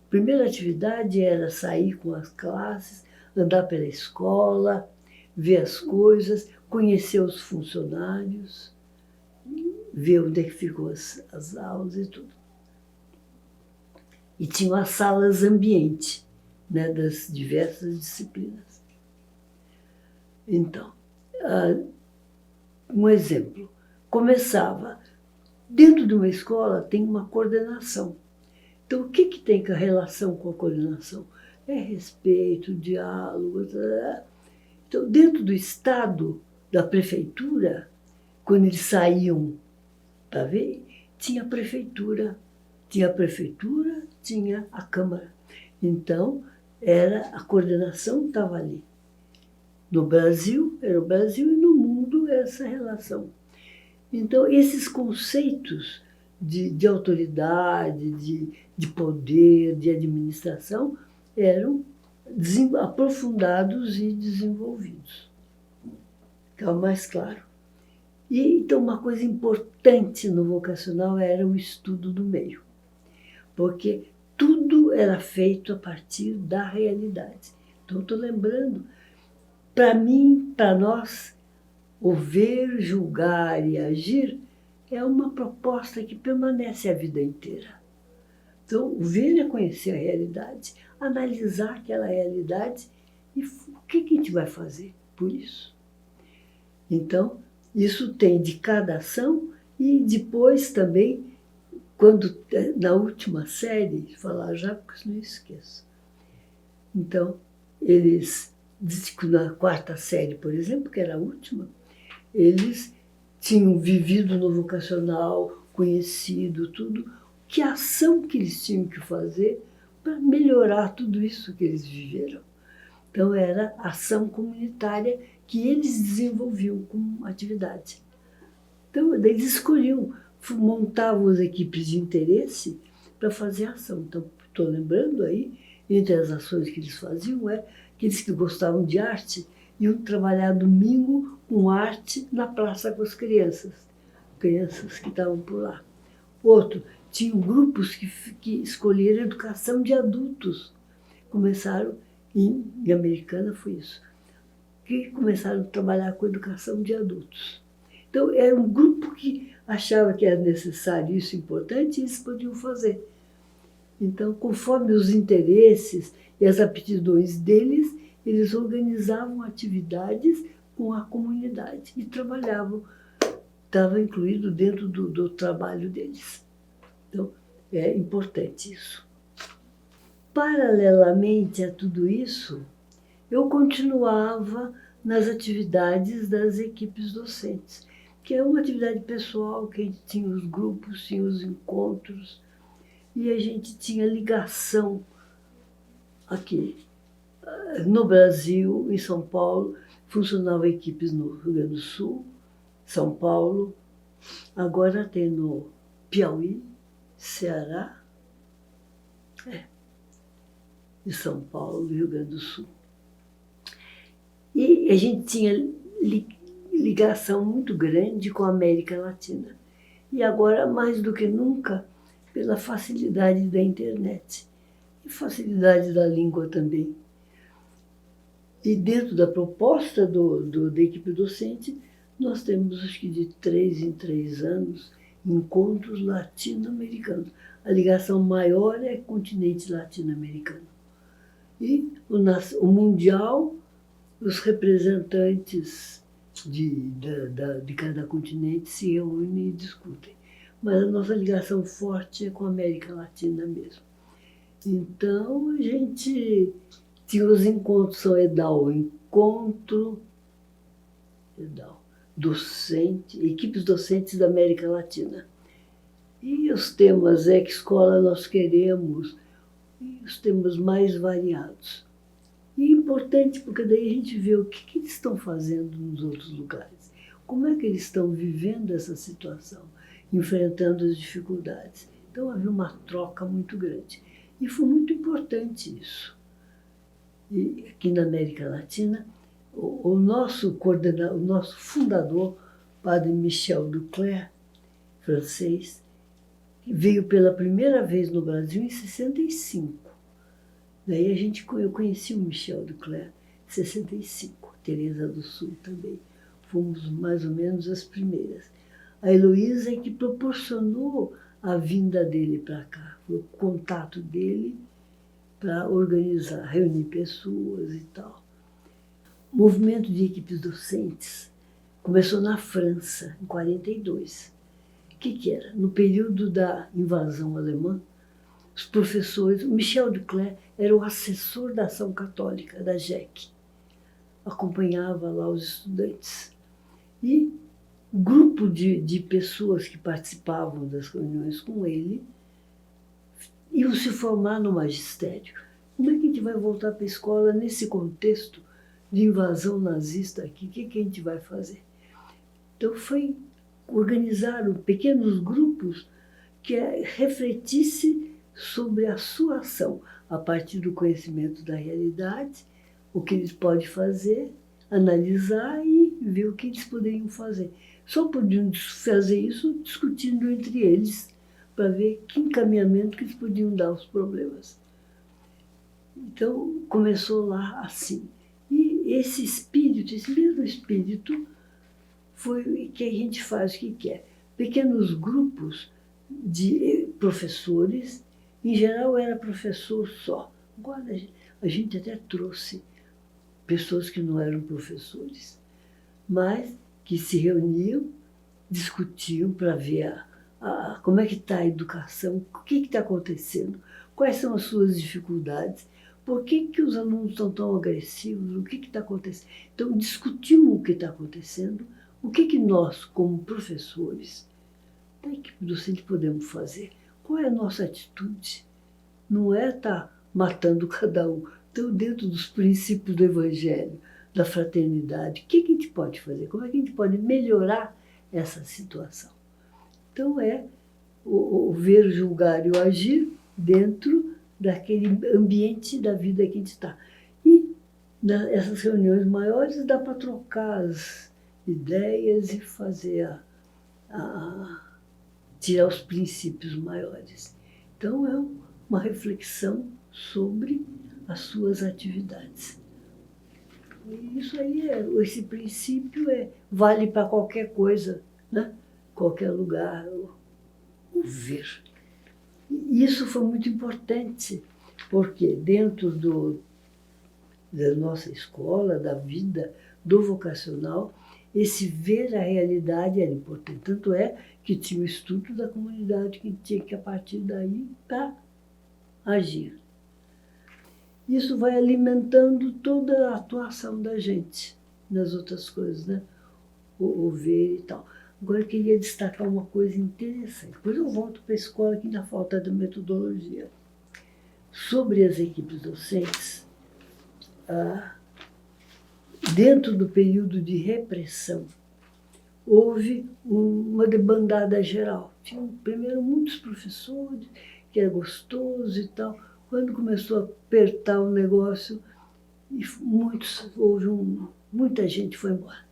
primeira atividade era sair com as classes, andar pela escola, ver as coisas, conhecer os funcionários, ver onde é que ficam as aulas e tudo. E tinham as salas ambiente, né, das diversas disciplinas. Então, um exemplo, começava, dentro de uma escola tem uma coordenação. Então, o que tem a relação com a coordenação? É respeito, diálogo. Então, dentro do Estado, da prefeitura, quando eles saíam para ver, tinha a prefeitura, tinha a Câmara. Então, a coordenação estava ali. No Brasil, era o Brasil, e no mundo, essa relação. Então, esses conceitos de autoridade, de poder, de administração, eram aprofundados e desenvolvidos. Ficava mais claro. E, então, uma coisa importante no vocacional era o estudo do meio, porque tudo era feito a partir da realidade. Então, estou lembrando, para mim, para nós, o ver, julgar e agir é uma proposta que permanece a vida inteira. Então, o ver é conhecer a realidade, analisar aquela realidade e o que a gente vai fazer por isso. Então, isso tem de cada ação e depois também, quando na última série, falar já porque senão eu esqueço. Então, eles, na quarta série, por exemplo, que era a última, eles tinham vivido no vocacional, conhecido tudo, que ação que eles tinham que fazer para melhorar tudo isso que eles viveram. Então, era ação comunitária que eles desenvolviam como atividade. Então, eles escolhiam, montavam as equipes de interesse para fazer ação. Então, estou lembrando aí, entre as ações que eles faziam, aqueles que gostavam de arte iam trabalhar domingo com arte na praça com as crianças que estavam por lá. Outro, tinham grupos que escolheram educação de adultos. Começaram, em Americana foi isso, que começaram a trabalhar com educação de adultos. Então, era um grupo que achava que era necessário isso, importante, e eles podiam fazer. Então, conforme os interesses e as aptidões deles, eles organizavam atividades com a comunidade e trabalhavam, estava incluído dentro do trabalho deles. Então, é importante isso. Paralelamente a tudo isso, eu continuava nas atividades das equipes docentes, que é uma atividade pessoal, que a gente tinha os grupos, tinha os encontros, e a gente tinha ligação aqui. No Brasil, em São Paulo, funcionavam equipes no Rio Grande do Sul, São Paulo, agora tem no Piauí, Ceará, e São Paulo e Rio Grande do Sul. E a gente tinha ligação muito grande com a América Latina. E agora, mais do que nunca, pela facilidade da internet e facilidade da língua também. E dentro da proposta da equipe docente, nós temos, acho que de 3 em 3 anos, encontros latino-americanos. A ligação maior é o continente latino-americano. E o mundial, os representantes de cada continente se reúnem e discutem. Mas a nossa ligação forte é com a América Latina mesmo. Então, a gente tinha os encontros, São EDAL, encontro, EDAL, docente, equipes docentes da América Latina. E os temas é que escola nós queremos, e os temas mais variados. E é importante porque daí a gente vê o que eles estão fazendo nos outros lugares, como é que eles estão vivendo essa situação, enfrentando as dificuldades. Então havia uma troca muito grande. E foi muito importante isso. E aqui na América Latina, o nosso coordenador, o nosso fundador, padre Michel Duclerc, francês, veio pela primeira vez no Brasil em 65. Daí eu conheci o Michel Duclerc em 65, Teresa do Sul também. Fomos mais ou menos as primeiras. A Heloísa é que proporcionou a vinda dele para cá, foi o contato dele para organizar, reunir pessoas e tal. O movimento de equipes docentes começou na França, em 42. O que era? No período da invasão alemã, os professores, o Michel Duclerc era o assessor da Ação Católica, da JEC, acompanhava lá os estudantes. E o grupo de pessoas que participavam das reuniões com ele iam se formar no magistério. Como é que a gente vai voltar para a escola nesse contexto de invasão nazista aqui? O que a gente vai fazer? Então organizaram pequenos grupos que refletissem sobre a sua ação, a partir do conhecimento da realidade, o que eles podem fazer, analisar e ver o que eles poderiam fazer. Só podiam fazer isso discutindo entre eles, para ver que encaminhamento que eles podiam dar aos problemas. Então, começou lá assim. E esse espírito, esse mesmo espírito, foi que a gente faz o que é. Pequenos grupos de professores, em geral era professor só. Agora a gente até trouxe pessoas que não eram professores, mas que se reuniam, discutiam para ver como é que está a educação, o que está acontecendo, quais são as suas dificuldades, por que os alunos estão tão agressivos, o que está acontecendo. Então, discutimos o que está acontecendo, o que nós, como professores da equipe docente, podemos fazer, qual é a nossa atitude. Não é estar matando cada um. Então, dentro dos princípios do Evangelho, da fraternidade, o que a gente pode fazer? Como é que a gente pode melhorar essa situação? Então, é o ver, julgar e o agir dentro daquele ambiente da vida que a gente está. E nessas reuniões maiores dá para trocar as ideias e fazer tirar os princípios maiores. Então, é uma reflexão sobre as suas atividades. E isso aí, esse princípio vale para qualquer coisa, né? Qualquer lugar, o ver. E isso foi muito importante, porque dentro da nossa escola, da vida, do vocacional, esse ver a realidade era importante. Tanto é que tinha o estudo da comunidade que tinha que, a partir daí, para agir. Isso vai alimentando toda a atuação da gente nas outras coisas, né? O ver e tal. Agora eu queria destacar uma coisa interessante. Depois eu volto para a escola, que ainda falta da metodologia. Sobre as equipes docentes, dentro do período de repressão, houve uma debandada geral. Tinha primeiro muitos professores, que era gostoso e tal. Quando começou a apertar o negócio, muita gente foi embora.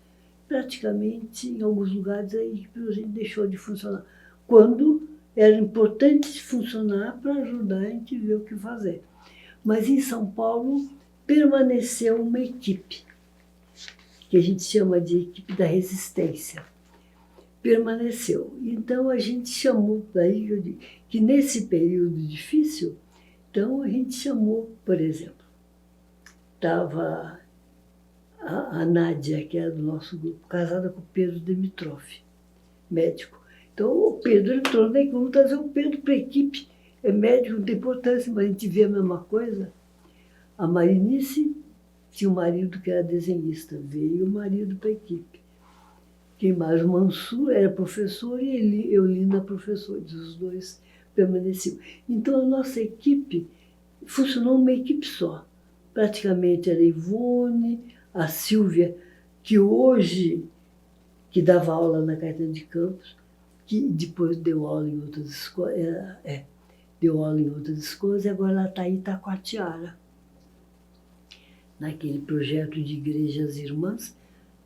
Praticamente, em alguns lugares, a equipe deixou de funcionar. Quando era importante funcionar para ajudar a gente a ver o que fazer. Mas em São Paulo permaneceu uma equipe, que a gente chama de equipe da resistência. Permaneceu. Então a gente chamou, daí eu digo, que nesse período difícil, então a gente chamou, por exemplo, estava a Nádia, que era do nosso grupo, casada com o Pedro Dimitrov, médico. Então o Pedro entrou, né? Vamos trazer o Pedro para a equipe. É médico, não tem importância, mas a gente vê a mesma coisa. A Marinice tinha um marido que era desenhista, veio o marido para a equipe. Quem mais? O Mansur era professor e Eulina professores. Os dois permaneciam. Então, a nossa equipe funcionou uma equipe só. Praticamente era a Ivone, a Silvia, que hoje, que dava aula na Caetano de Campos, que depois deu aula em outras escolas, deu aula em outras escolas, e agora ela está em Itacoatiara, naquele projeto de Igrejas Irmãs,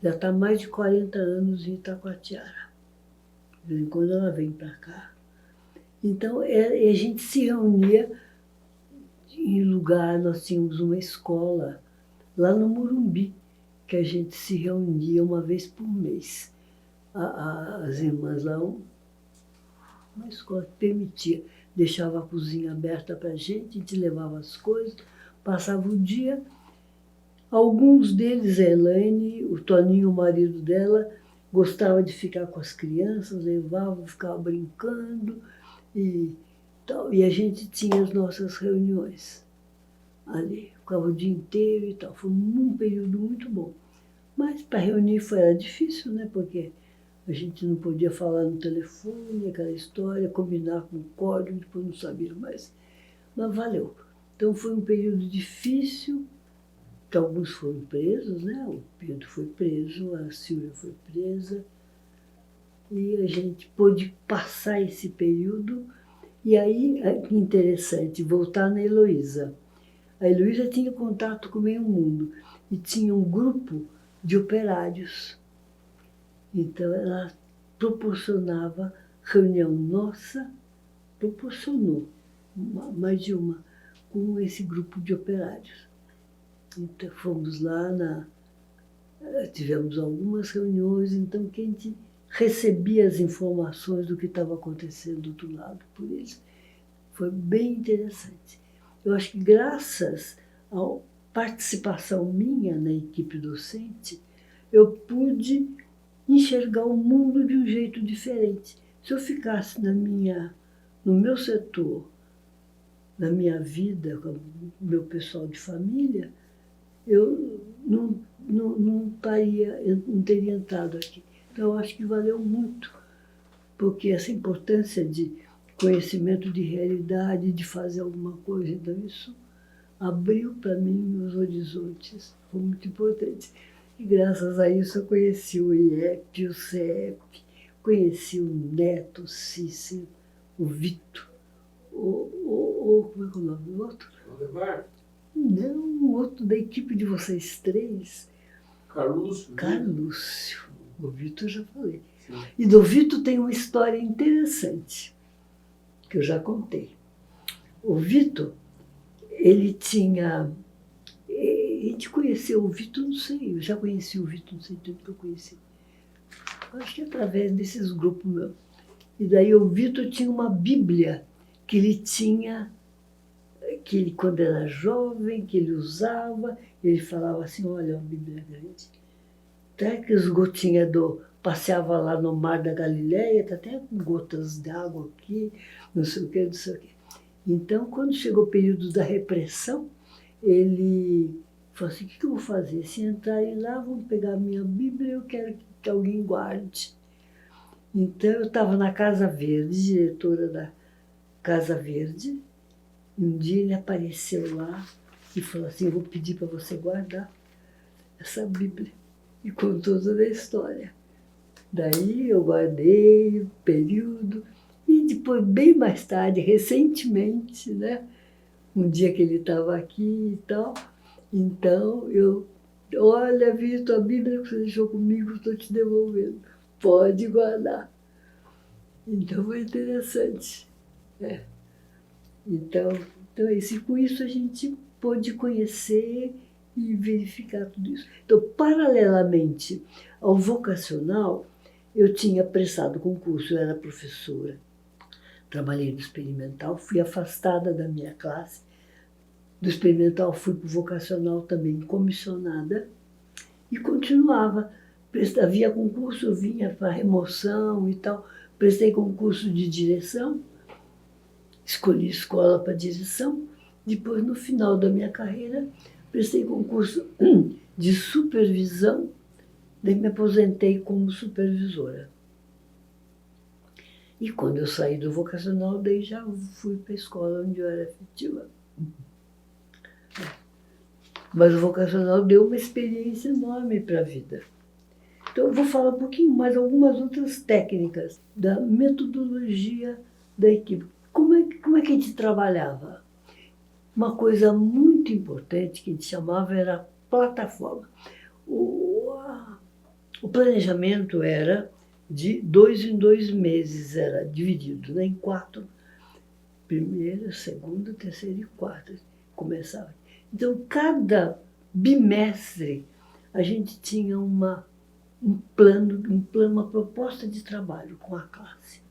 já está há mais de 40 anos em Itacoatiara. De vez em quando ela vem para cá. Então, a gente se reunia em lugar, nós tínhamos uma escola lá no Morumbi, que a gente se reunia uma vez por mês. As irmãs lá, uma escola que permitia, deixava a cozinha aberta para a gente levava as coisas, passava o dia. Alguns deles, a Elaine, o Toninho, o marido dela, gostava de ficar com as crianças, levava, ficava brincando e tal. E a gente tinha as nossas reuniões ali, ficava o dia inteiro e tal. Foi um período muito bom. Mas para reunir era difícil, né? Porque a gente não podia falar no telefone, aquela história, combinar com o código, depois não sabia mais. Mas valeu. Então foi um período difícil, que alguns foram presos, né? O Pedro foi preso, a Silvia foi presa. E a gente pôde passar esse período. E aí, que interessante, voltar na Heloísa. A Heloísa tinha contato com o meio mundo e tinha um grupo de operários. Então, ela proporcionava reunião nossa, proporcionou mais de uma, com esse grupo de operários. Então, fomos lá, tivemos algumas reuniões, então, que a gente recebia as informações do que estava acontecendo do outro lado por eles. Foi bem interessante. Eu acho que graças à participação minha na equipe docente, eu pude enxergar o mundo de um jeito diferente. Se eu ficasse no meu setor, na minha vida, com o meu pessoal de família, eu não teria entrado aqui. Então, eu acho que valeu muito, porque essa importância de conhecimento de realidade, de fazer alguma coisa, então isso abriu para mim meus horizontes, foi muito importante. E graças a isso eu conheci o IEP, o CEP, conheci o Neto, o Cícero, o Vito, como é que é o nome do outro? Valdemar? Não, o outro da equipe de vocês três. Carlúcio. Carlúcio. O Vitor eu já falei. Sim. E do Vitor tem uma história interessante, que eu já contei. O Vitor, ele tinha... A gente conheceu o Vitor, não sei, eu já conheci o Vitor, não sei tanto que eu conheci. Acho que através desses grupos meus. E daí o Vitor tinha uma Bíblia que ele tinha, que ele, quando era jovem, que ele usava, ele falava assim, olha, uma Bíblia grande. Até que as gotinhas passeava lá no mar da Galileia, tá até com gotas de água aqui, não sei o quê, não sei o quê. Então, quando chegou o período da repressão, ele falou assim, o que eu vou fazer? Se entrarem lá, vão pegar a minha Bíblia, eu quero que alguém guarde. Então, eu estava na Casa Verde, diretora da Casa Verde, e um dia ele apareceu lá e falou assim, eu vou pedir para você guardar essa Bíblia. E contou toda a história. Daí eu guardei o período, e depois, bem mais tarde, recentemente, né? Um dia que ele estava aqui e tal, então olha, Vitor, a Bíblia que você deixou comigo, estou te devolvendo. Pode guardar. Então foi interessante. Né? Então é isso. E com isso a gente pôde conhecer e verificar tudo isso. Então, paralelamente ao vocacional, eu tinha prestado concurso, eu era professora. Trabalhei no experimental, fui afastada da minha classe. Do experimental fui para o vocacional também, comissionada, e continuava. Havia concurso, eu vinha para remoção e tal. Prestei concurso de direção, escolhi escola para direção. Depois, no final da minha carreira, prestei concurso de supervisão Daí me aposentei como supervisora. E quando eu saí do vocacional, daí já fui para a escola onde eu era efetiva. Mas o vocacional deu uma experiência enorme para a vida. Então eu vou falar um pouquinho mais algumas outras técnicas da metodologia da equipe. Como é que a gente trabalhava? Uma coisa muito importante que a gente chamava era plataforma. O planejamento era de 2 em 2 meses, era dividido, né, em 4. Primeira, segunda, terceira e quarta. Começava. Então, cada bimestre, a gente tinha um plano, uma proposta de trabalho com a classe.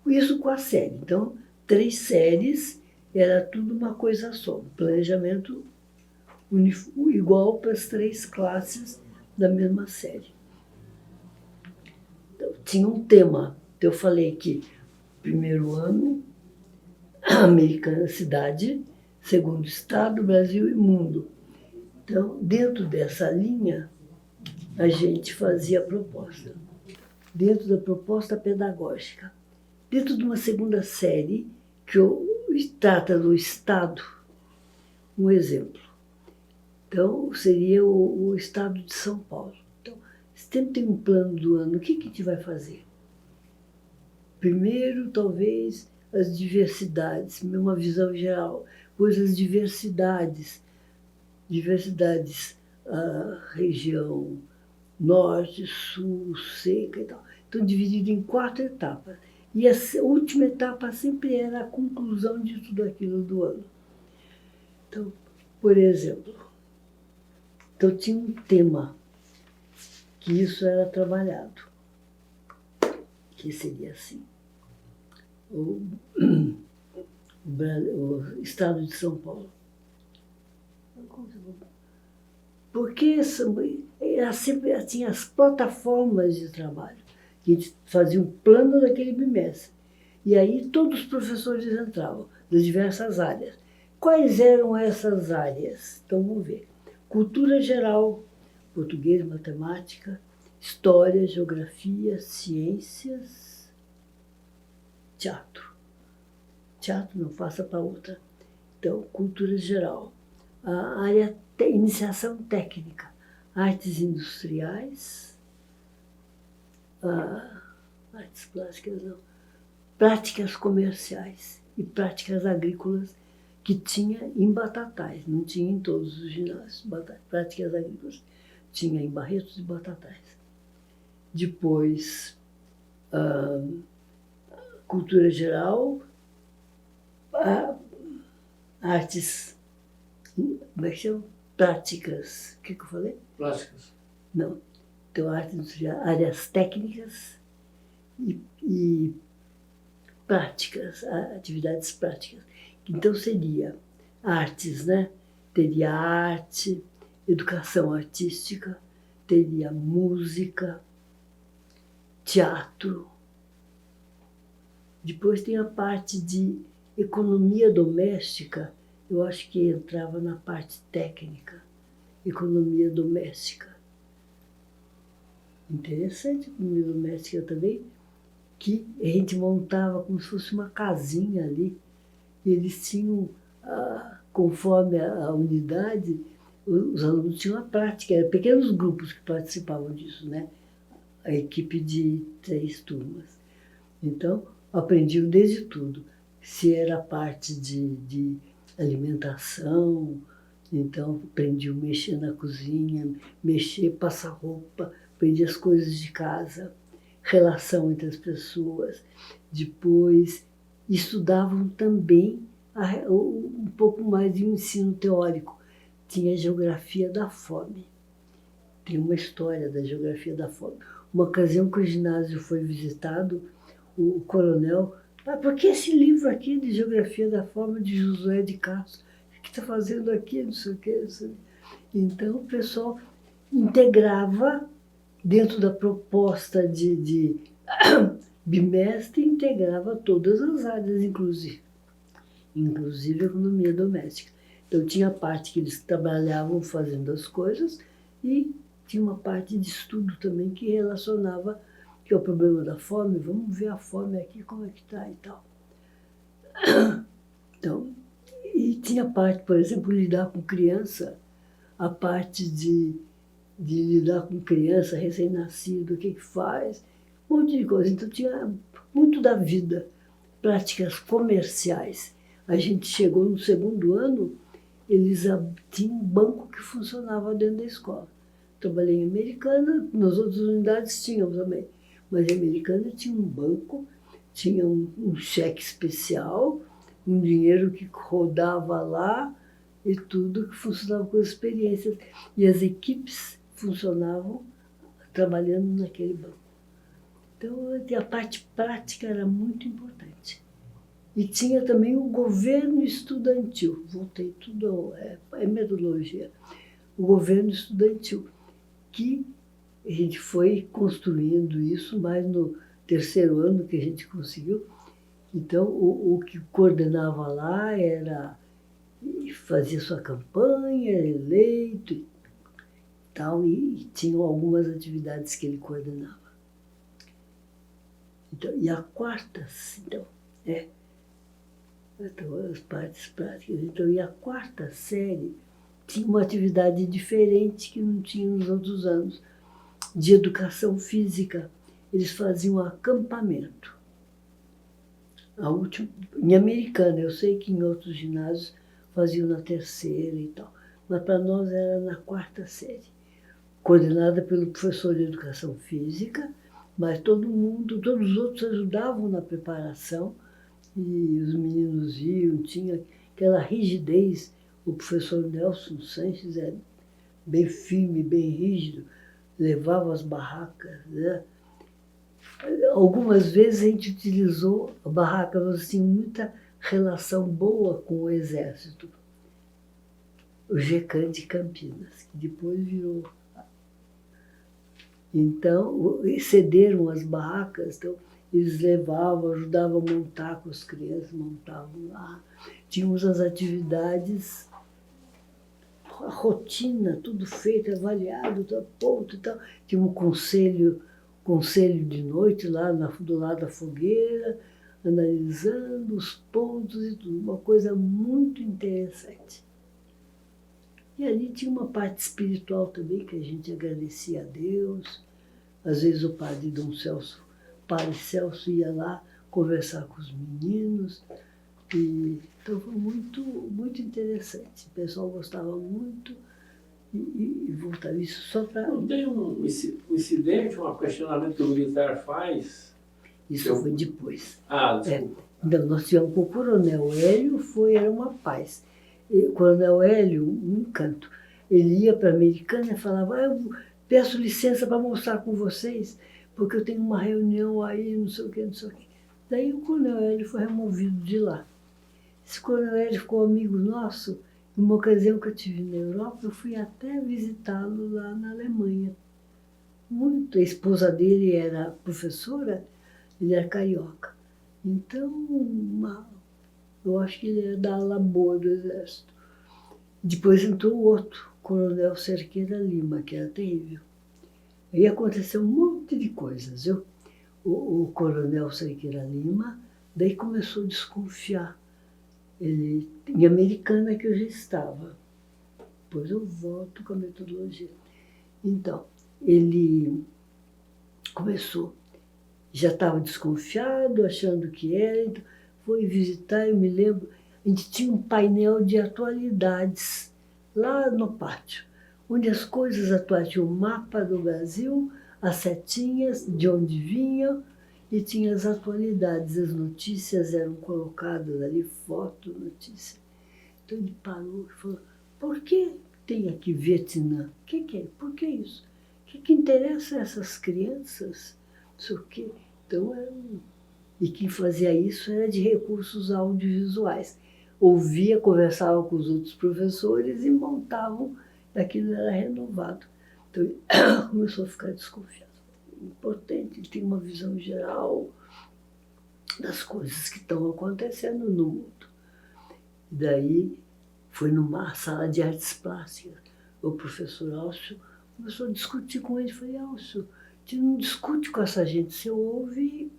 Isso com a série. Então, 3 séries, era tudo uma coisa só. Um planejamento igual para as 3 classes da mesma série. Então, tinha um tema. Então, eu falei que primeiro ano, Americana Cidade, segundo Estado, Brasil e Mundo. Então, dentro dessa linha, a gente fazia a proposta. Dentro da proposta pedagógica. Dentro de uma segunda série, que trata do Estado, um exemplo. Então, seria o Estado de São Paulo. Então, sempre tem um plano do ano. O que a gente vai fazer? Primeiro, talvez, as diversidades, uma visão geral. Pois as diversidades, a região norte, sul, seca e tal. Então, dividido em 4 etapas. E a última etapa sempre era a conclusão de tudo aquilo do ano. Então, por exemplo, tinha um tema que isso era trabalhado, que seria assim. O Estado de São Paulo. Porque sempre tinha as plataformas de trabalho. A gente fazia um plano daquele bimestre. E aí todos os professores entravam, das diversas áreas. Quais eram essas áreas? Então vamos ver. Cultura geral, português, matemática, história, geografia, ciências, teatro. Teatro não, passa para outra. Então, cultura geral. A área iniciação técnica, artes industriais, artes plásticas não, práticas comerciais e práticas agrícolas que tinha em Batatais, não tinha em todos os ginásios, práticas agrícolas, tinha em Barretos e Batatais. Depois, cultura geral, artes, como é que chama? Práticas, o que eu falei? Plásticas. Não. Então, arte industrial, áreas técnicas e práticas, atividades práticas. Então, seria artes, né? Teria arte, educação artística, teria música, teatro. Depois tem a parte de economia doméstica, eu acho que entrava na parte técnica, economia doméstica. Interessante a economia doméstica também, que a gente montava como se fosse uma casinha ali. E eles tinham, conforme a unidade, os alunos tinham a prática, eram pequenos grupos que participavam disso, né? A equipe de 3 turmas. Então, aprendiam desde tudo. Se era a parte de alimentação, então aprendiam a mexer na cozinha, passar roupa, aprendi as coisas de casa, relação entre as pessoas. Depois, estudavam também um pouco mais de ensino teórico. Tinha a geografia da fome. Tem uma história da geografia da fome. Uma ocasião que o ginásio foi visitado, o coronel, por que esse livro aqui de geografia da fome de Josué de Castro? O que está fazendo aqui? Não sei o quê. Não sei. Então, o pessoal integrava, dentro da proposta de bimestre, integrava todas as áreas, inclusive a economia doméstica. Então, tinha a parte que eles trabalhavam fazendo as coisas e tinha uma parte de estudo também que relacionava, que é o problema da fome, vamos ver a fome aqui, como é que está e tal. Então, e tinha parte, por exemplo, lidar com criança, a parte de lidar com criança recém-nascido, o que faz, um monte de coisa. Então tinha muito da vida, práticas comerciais. A gente chegou no segundo ano, eles tinham um banco que funcionava dentro da escola. Trabalhei em Americana, nas outras unidades tinham também, mas em Americana tinha um banco, tinha um cheque especial, um dinheiro que rodava lá e tudo que funcionava com as experiências. E as equipes funcionavam trabalhando naquele banco. Então, a parte prática era muito importante. E tinha também o governo estudantil, voltei tudo, é metodologia, o governo estudantil, que a gente foi construindo isso, mais no terceiro ano que a gente conseguiu. Então, o que coordenava lá era, fazia sua campanha, era eleito e tal, e tinham algumas atividades que ele coordenava. Então, e a quarta, então, as partes práticas. Então, e a quarta série tinha uma atividade diferente que não tinha nos outros anos, de educação física. Eles faziam um acampamento. A última, em Americana, eu sei que em outros ginásios faziam na terceira e tal, mas para nós era na quarta série, coordenada pelo professor de educação física, mas todo mundo, todos os outros ajudavam na preparação, e os meninos iam, tinha aquela rigidez. O professor Nelson Sanches era bem firme, bem rígido, levava as barracas, né? Algumas vezes a gente utilizou a barraca, nós tínhamos muita relação boa com o Exército. O GECAM de Campinas, que depois virou. Então, cederam as barracas, então eles levavam, ajudavam a montar com as crianças, montavam lá. Tínhamos as atividades, a rotina, tudo feito, avaliado, ponto e tal. Tinha um conselho de noite lá do lado da fogueira, analisando os pontos e tudo, uma coisa muito interessante. E ali tinha uma parte espiritual também, que a gente agradecia a Deus. Às vezes o padre Celso ia lá conversar com os meninos. Então foi muito, muito interessante. O pessoal gostava muito e voltava. Isso só para... Não tem um incidente, um questionamento que o militar faz? Isso foi depois. Desculpa. Então, nós tivemos com o Coronel Hélio, era uma paz. O Coronel Hélio, um encanto. Ele ia para a Americana e falava, eu peço licença para mostrar com vocês, porque eu tenho uma reunião aí, não sei o quê, não sei o quê. Daí o Coronel Hélio foi removido de lá. Esse Coronel Hélio ficou amigo nosso. Numa ocasião que eu estive na Europa, eu fui até visitá-lo lá na Alemanha. Muito. A esposa dele era professora, ele era carioca. Então, eu acho que ele era da ala boa do Exército. Depois entrou o outro, Coronel Cerqueira Lima, que era terrível. Aí aconteceu um monte de coisas, viu? O Coronel Cerqueira Lima, daí começou a desconfiar. Ele, em Americana que eu já estava. Depois eu volto com a metodologia. Então, ele começou, já estava desconfiado, achando que era, então foi visitar, eu me lembro, a gente tinha um painel de atualidades lá no pátio, onde as coisas atuais, tinha o mapa do Brasil, as setinhas, de onde vinham, e tinha as atualidades, as notícias eram colocadas ali, foto, notícia. Então ele parou e falou, por que tem aqui Vietnã? O que é? Por que isso? O que interessa a essas crianças? Não sei o quê. Então, e quem fazia isso era de recursos audiovisuais. Ouvia, conversava com os outros professores e montavam, aquilo era renovado. Então ele começou a ficar desconfiado. Importante, ele tem uma visão geral das coisas que estão acontecendo no mundo. E daí foi numa sala de artes plásticas. O professor Alcio começou a discutir com ele. Falei, Elcio, você não discute com essa gente, você ouve.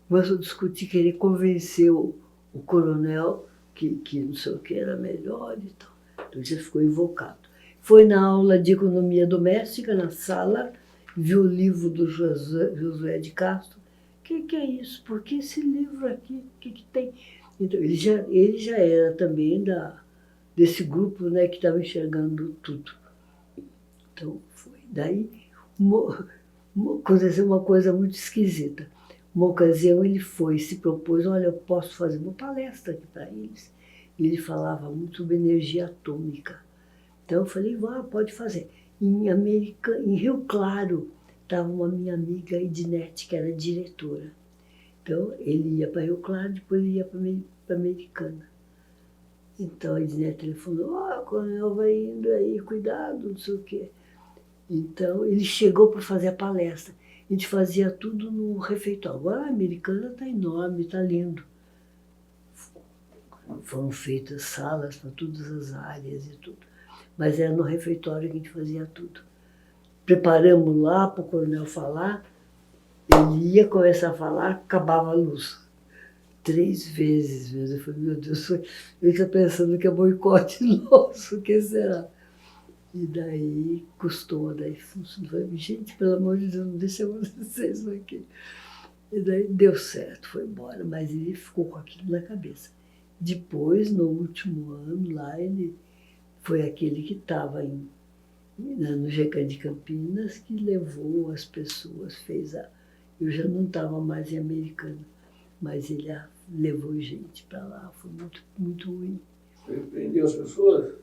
Começou a discutir, querer convencer o coronel que não sei o que era melhor e tal. Então ele ficou invocado. Foi na aula de economia doméstica, na sala, viu o livro do Josué de Castro. O que é isso? Por que esse livro aqui? O que tem? Então, ele já era também desse grupo, né, que estava enxergando tudo. Então, foi. Daí aconteceu uma coisa muito esquisita. Uma ocasião ele se propôs, olha, eu posso fazer uma palestra aqui para eles. E ele falava muito sobre energia atômica. Então eu falei, pode fazer. Em Rio Claro estava uma minha amiga Ednete, que era diretora. Então ele ia para Rio Claro, depois ele ia para Americana. Então a Ednete telefonou, o coronel vai indo aí, cuidado, não sei o quê. Então ele chegou para fazer a palestra. A gente fazia tudo no refeitório. Agora a Americana está enorme, está lindo. Foram feitas salas para todas as áreas e tudo. Mas era no refeitório que a gente fazia tudo. Preparamos lá para o coronel falar, ele ia começar a falar, acabava a luz. 3 vezes mesmo. Eu falei, meu Deus, eu fico pensando que é boicote nosso, o que será? E daí custou, daí funcionou. Falei, gente, pelo amor de Deus, não deixa acontecer isso aqui. E daí deu certo, foi embora, mas ele ficou com aquilo na cabeça. Depois, no último ano, lá ele foi aquele que estava no GK de Campinas, que levou as pessoas, eu já não estava mais em Americana, mas ele levou gente para lá, foi muito, muito ruim. Ele prendeu as pessoas?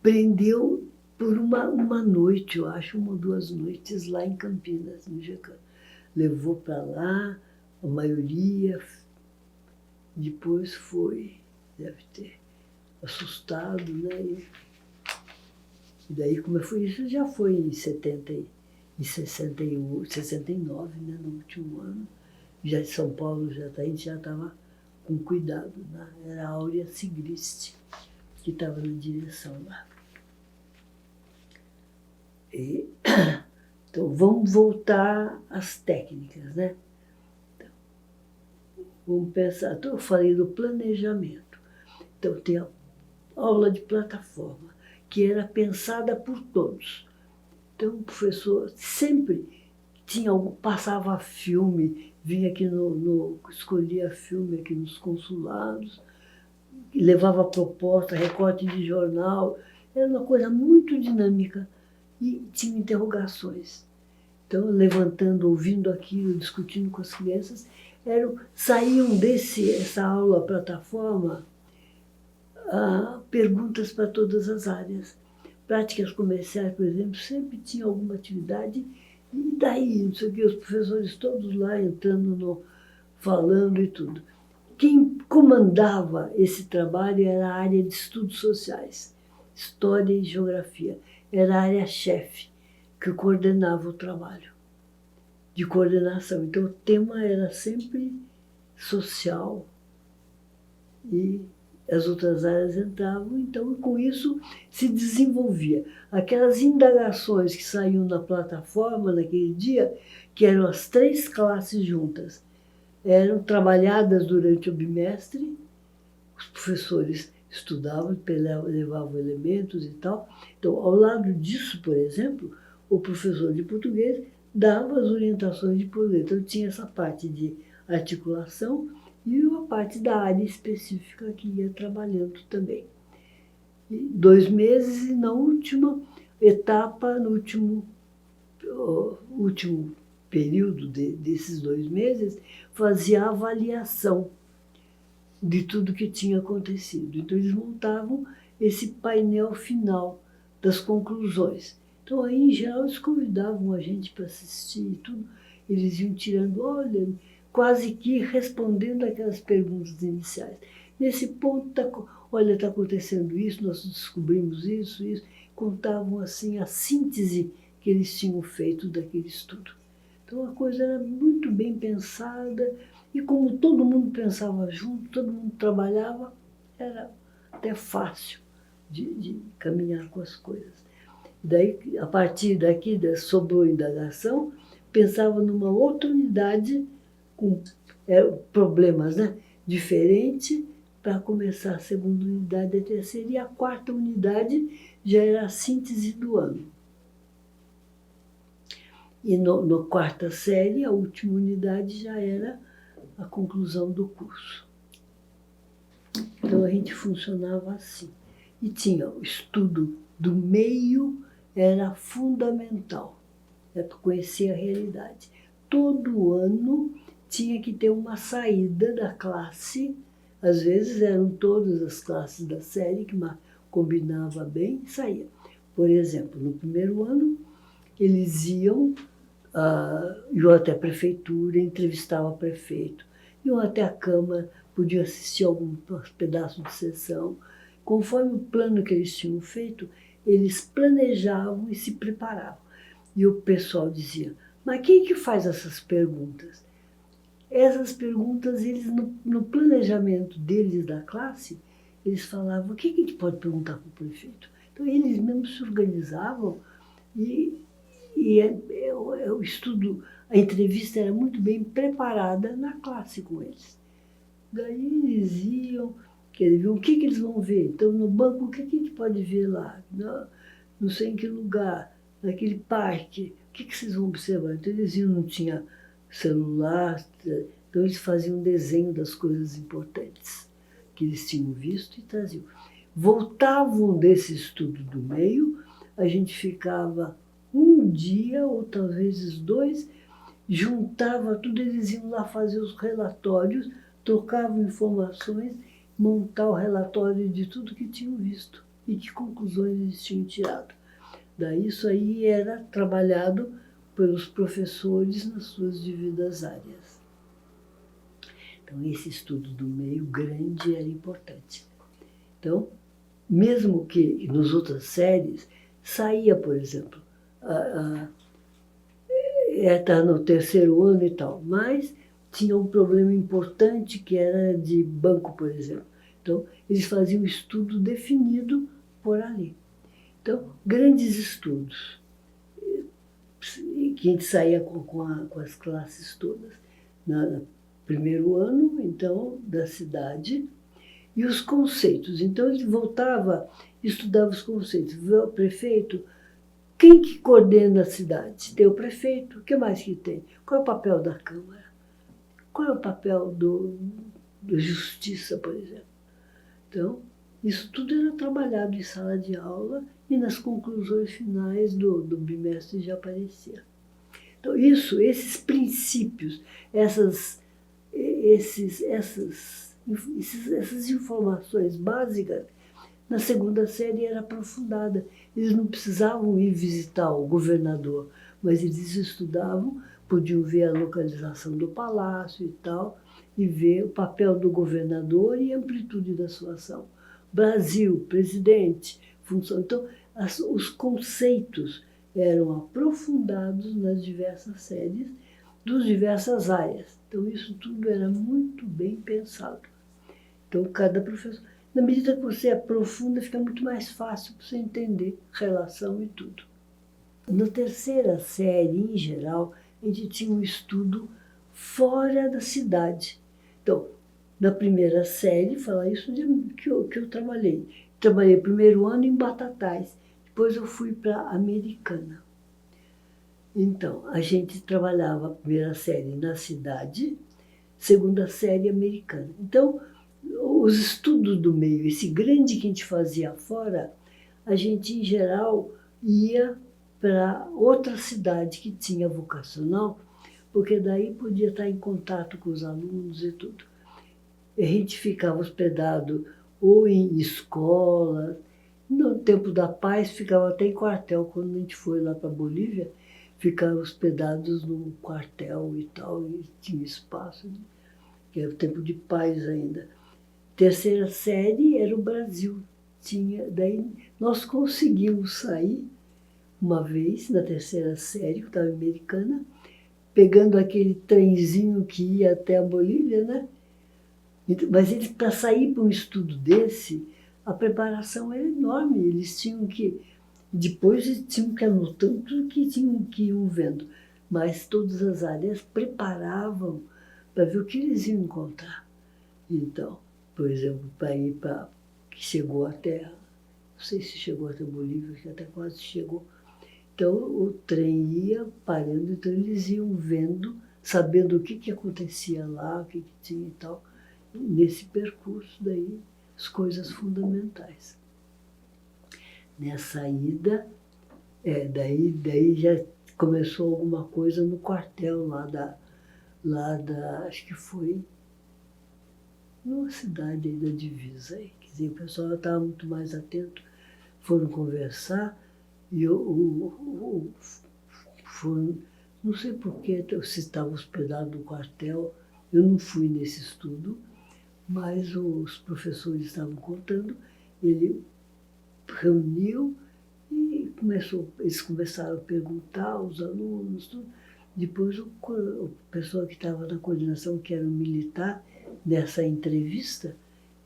Prendeu por uma noite, eu acho, 1 ou 2 noites lá em Campinas, no GK. Levou para lá, a maioria, depois deve ter assustado, né? E daí, como foi isso, já foi em 69, né, no último ano. Já de São Paulo, a gente já estava com cuidado, né? Era a Áurea Sigrist, que estava na direção lá. Então, vamos voltar às técnicas, né? Então, vamos pensar. Então, eu falei do planejamento. Então, tem a aula de plataforma, que era pensada por todos. Então, o professor sempre passava filme, vinha aqui escolhia filme aqui nos consulados, levava proposta, recorte de jornal. Era uma coisa muito dinâmica e tinha interrogações. Então, levantando, ouvindo aquilo, discutindo com as crianças, saíam essa aula plataforma perguntas para todas as áreas. Práticas comerciais, por exemplo, sempre tinha alguma atividade, e daí, não sei o que, os professores todos lá entrando, falando e tudo. Quem comandava esse trabalho era a área de estudos sociais, história e geografia. Era a área-chefe que coordenava o trabalho, de coordenação. Então, o tema era sempre social e as outras áreas entravam, então, com isso se desenvolvia. Aquelas indagações que saíam na plataforma naquele dia, que eram as 3 classes juntas, eram trabalhadas durante o bimestre, os professores estudavam, levavam elementos e tal. Então, ao lado disso, por exemplo, o professor de português dava as orientações de português. Então, tinha essa parte de articulação e uma parte da área específica que ia trabalhando também. E 2 meses e na última etapa, no último período desses 2 meses, fazia a avaliação de tudo que tinha acontecido. Então, eles montavam esse painel final das conclusões. Então, aí, em geral, eles convidavam a gente para assistir e tudo. Eles iam tirando, olha, quase que respondendo aquelas perguntas iniciais. Nesse ponto, está acontecendo isso, nós descobrimos isso. Contavam, assim, a síntese que eles tinham feito daquele estudo. Então, a coisa era muito bem pensada, e como todo mundo pensava junto, todo mundo trabalhava, era até fácil de caminhar com as coisas. Daí, a partir daqui, sobrou indagação, pensava numa outra unidade com problemas, né, diferentes, para começar a segunda unidade, a terceira, e a quarta unidade já era a síntese do ano. E na quarta série, a última unidade já era a conclusão do curso. Então a gente funcionava assim. E tinha o estudo do meio, era fundamental, para conhecer a realidade. Todo ano tinha que ter uma saída da classe, às vezes eram todas as classes da série que combinava bem e saía. Por exemplo, no primeiro ano, eles iam até a prefeitura, entrevistavam o prefeito, iam até a Câmara, podiam assistir algum pedaço de sessão. Conforme o plano que eles tinham feito, eles planejavam e se preparavam. E o pessoal dizia, mas quem que faz essas perguntas? Essas perguntas, eles no planejamento deles da classe, eles falavam, o que a gente pode perguntar para o prefeito? Então eles mesmos se organizavam e o estudo, a entrevista era muito bem preparada na classe com eles. Daí eles iam, querem ver o que eles vão ver. Então, no banco, o que a gente pode ver lá? Não sei em que lugar, naquele parque, o que vocês vão observar? Então, eles iam, não tinha celular, então eles faziam um desenho das coisas importantes que eles tinham visto e traziam. Voltavam desse estudo do meio, a gente ficava um dia, ou talvez 2, juntava tudo, eles iam lá fazer os relatórios, trocavam informações, montar o relatório de tudo que tinham visto e que conclusões eles tinham tirado. Daí isso aí era trabalhado pelos professores nas suas devidas áreas. Então esse estudo do meio grande era importante. Então, mesmo que nas outras séries, saía, por exemplo, está no terceiro ano e tal, mas tinha um problema importante que era de banco, por exemplo. Então, eles faziam um estudo definido por ali. Então, grandes estudos, que a gente saía com as classes todas, no primeiro ano, então, da cidade, e os conceitos. Então, ele voltava, estudava os conceitos. O prefeito, quem que coordena a cidade? Tem o prefeito, o que mais que tem? Qual é o papel da Câmara? Qual é o papel da Justiça, por exemplo? Então, isso tudo era trabalhado em sala de aula e nas conclusões finais do bimestre já aparecia. Então, esses princípios, essas informações básicas, na segunda série era aprofundada. Eles não precisavam ir visitar o governador, mas eles estudavam, podiam ver a localização do palácio e tal, e ver o papel do governador e a amplitude da sua ação. Brasil, presidente, função. Então, os conceitos eram aprofundados nas diversas séries, das diversas áreas. Então, isso tudo era muito bem pensado. Então, cada professor... Na medida que você aprofunda, fica muito mais fácil para você entender relação e tudo. Na terceira série, em geral, a gente tinha um estudo fora da cidade. Então, na primeira série, falar isso que eu trabalhei. Trabalhei primeiro ano em Batatais, depois eu fui para Americana. Então, a gente trabalhava a primeira série na cidade, segunda série Americana. Então, os estudos do meio, esse grande que a gente fazia fora, a gente, em geral, ia para outra cidade que tinha vocacional, porque daí podia estar em contato com os alunos e tudo. A gente ficava hospedado ou em escola, no tempo da paz ficava até em quartel, quando a gente foi lá para a Bolívia, ficaram hospedados num quartel e tal, e tinha espaço, né? Que era o tempo de paz ainda. Terceira série era o Brasil. Daí nós conseguimos sair uma vez, na terceira série, que estava Americana, pegando aquele trenzinho que ia até a Bolívia, né? Mas eles, para sair para um estudo desse, a preparação era enorme. Eles tinham que Depois tinham que anotar tudo que iam vendo, mas todas as áreas preparavam para ver o que eles iam encontrar. Então, por exemplo, para ir para que chegou até, não sei se chegou até Bolívia, que até quase chegou. Então, o trem ia parando, então eles iam vendo, sabendo o que acontecia lá, o que tinha e tal, nesse percurso daí, as coisas fundamentais. Nessa ida, daí já começou alguma coisa no quartel lá da acho que foi numa cidade aí da divisa. Aí. Quer dizer, o pessoal estava muito mais atento, foram conversar e foram, não sei porquê, se estava hospedado no quartel, eu não fui nesse estudo, mas os professores estavam contando, ele reuniu e eles começaram a perguntar aos alunos, tudo. Depois o pessoal que estava na coordenação, que era um militar, nessa entrevista,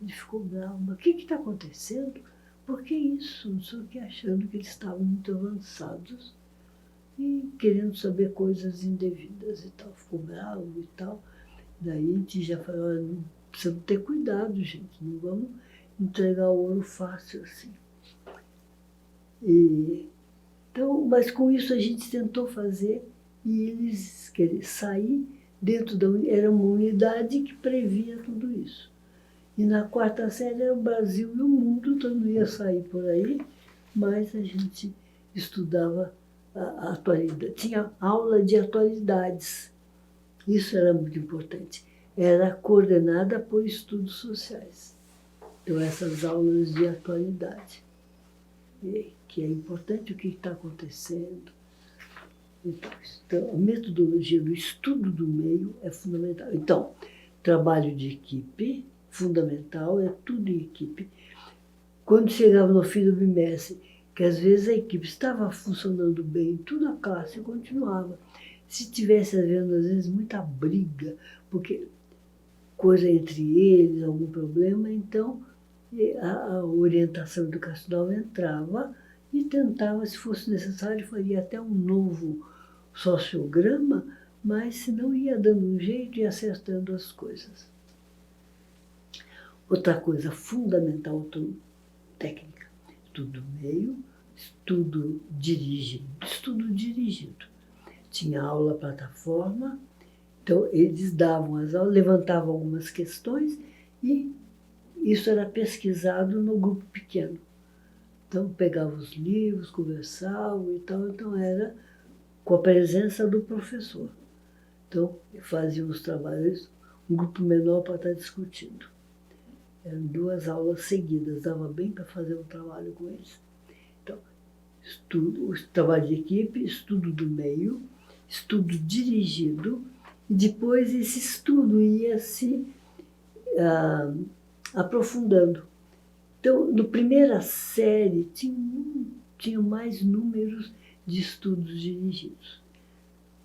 ele ficou bravo, mas o que está acontecendo? Por que isso? Não sei o que, achando que eles estavam muito avançados e querendo saber coisas indevidas e tal. Ficou bravo e tal. Daí a gente já falou, olha, precisamos ter cuidado, gente, não vamos entregar o ouro fácil assim. Então, mas com isso a gente tentou fazer e eles querem sair dentro era uma unidade que previa tudo isso. E na quarta série era o Brasil e o mundo, então não ia sair por aí, mas a gente estudava a atualidade. Tinha aula de atualidades, isso era muito importante. Era coordenada por estudos sociais. Então, essas aulas de atualidade, que é importante o que está acontecendo. Então, a metodologia do estudo do meio é fundamental. Então, trabalho de equipe, fundamental, é tudo em equipe. Quando chegava no fim do bimestre, que às vezes a equipe estava funcionando bem, tudo a classe continuava. Se tivesse havendo, às vezes, muita briga, porque coisa entre eles, algum problema, então a orientação educacional entrava e tentava, se fosse necessário, faria até um novo sociograma, mas se não ia dando um jeito e acertando as coisas. Outra coisa fundamental, técnica, estudo meio, estudo dirigido. Tinha aula plataforma, então eles davam as aulas, levantavam algumas questões e isso era pesquisado no grupo pequeno. Então pegavam os livros, conversavam e tal, então era com a presença do professor. Então faziam os trabalhos, um grupo menor para estar discutindo. Eram 2 aulas seguidas, dava bem para fazer um trabalho com eles. Então, trabalho de equipe, estudo do meio, estudo dirigido, e depois esse estudo ia se aprofundando. Então, na primeira série, tinha mais números de estudos dirigidos.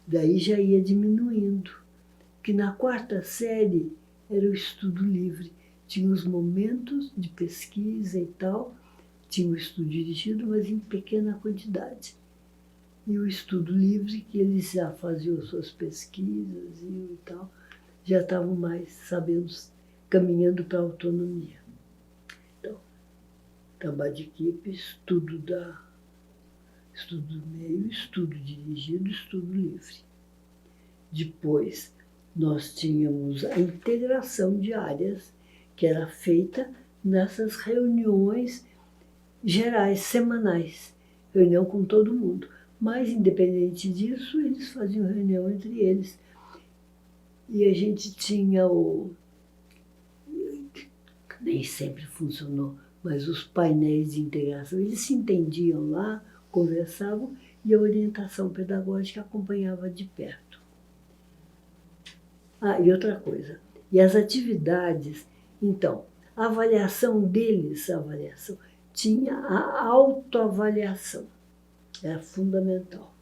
Daí já ia diminuindo, que na quarta série era o estudo livre. Tinha os momentos de pesquisa e tal, tinha o estudo dirigido, mas em pequena quantidade. E o estudo livre, que eles já faziam suas pesquisas e tal, já estavam mais sabendo, caminhando para a autonomia. Então, trabalho de equipe, estudo do meio, estudo dirigido, estudo livre. Depois, nós tínhamos a integração de áreas, que era feita nessas reuniões gerais, semanais, reunião com todo mundo. Mas, independente disso, eles faziam reunião entre eles. E a gente tinha nem sempre funcionou, mas os painéis de integração, eles se entendiam lá, conversavam, e a orientação pedagógica acompanhava de perto. E outra coisa, e as atividades, então, a avaliação deles, tinha a autoavaliação, era fundamental.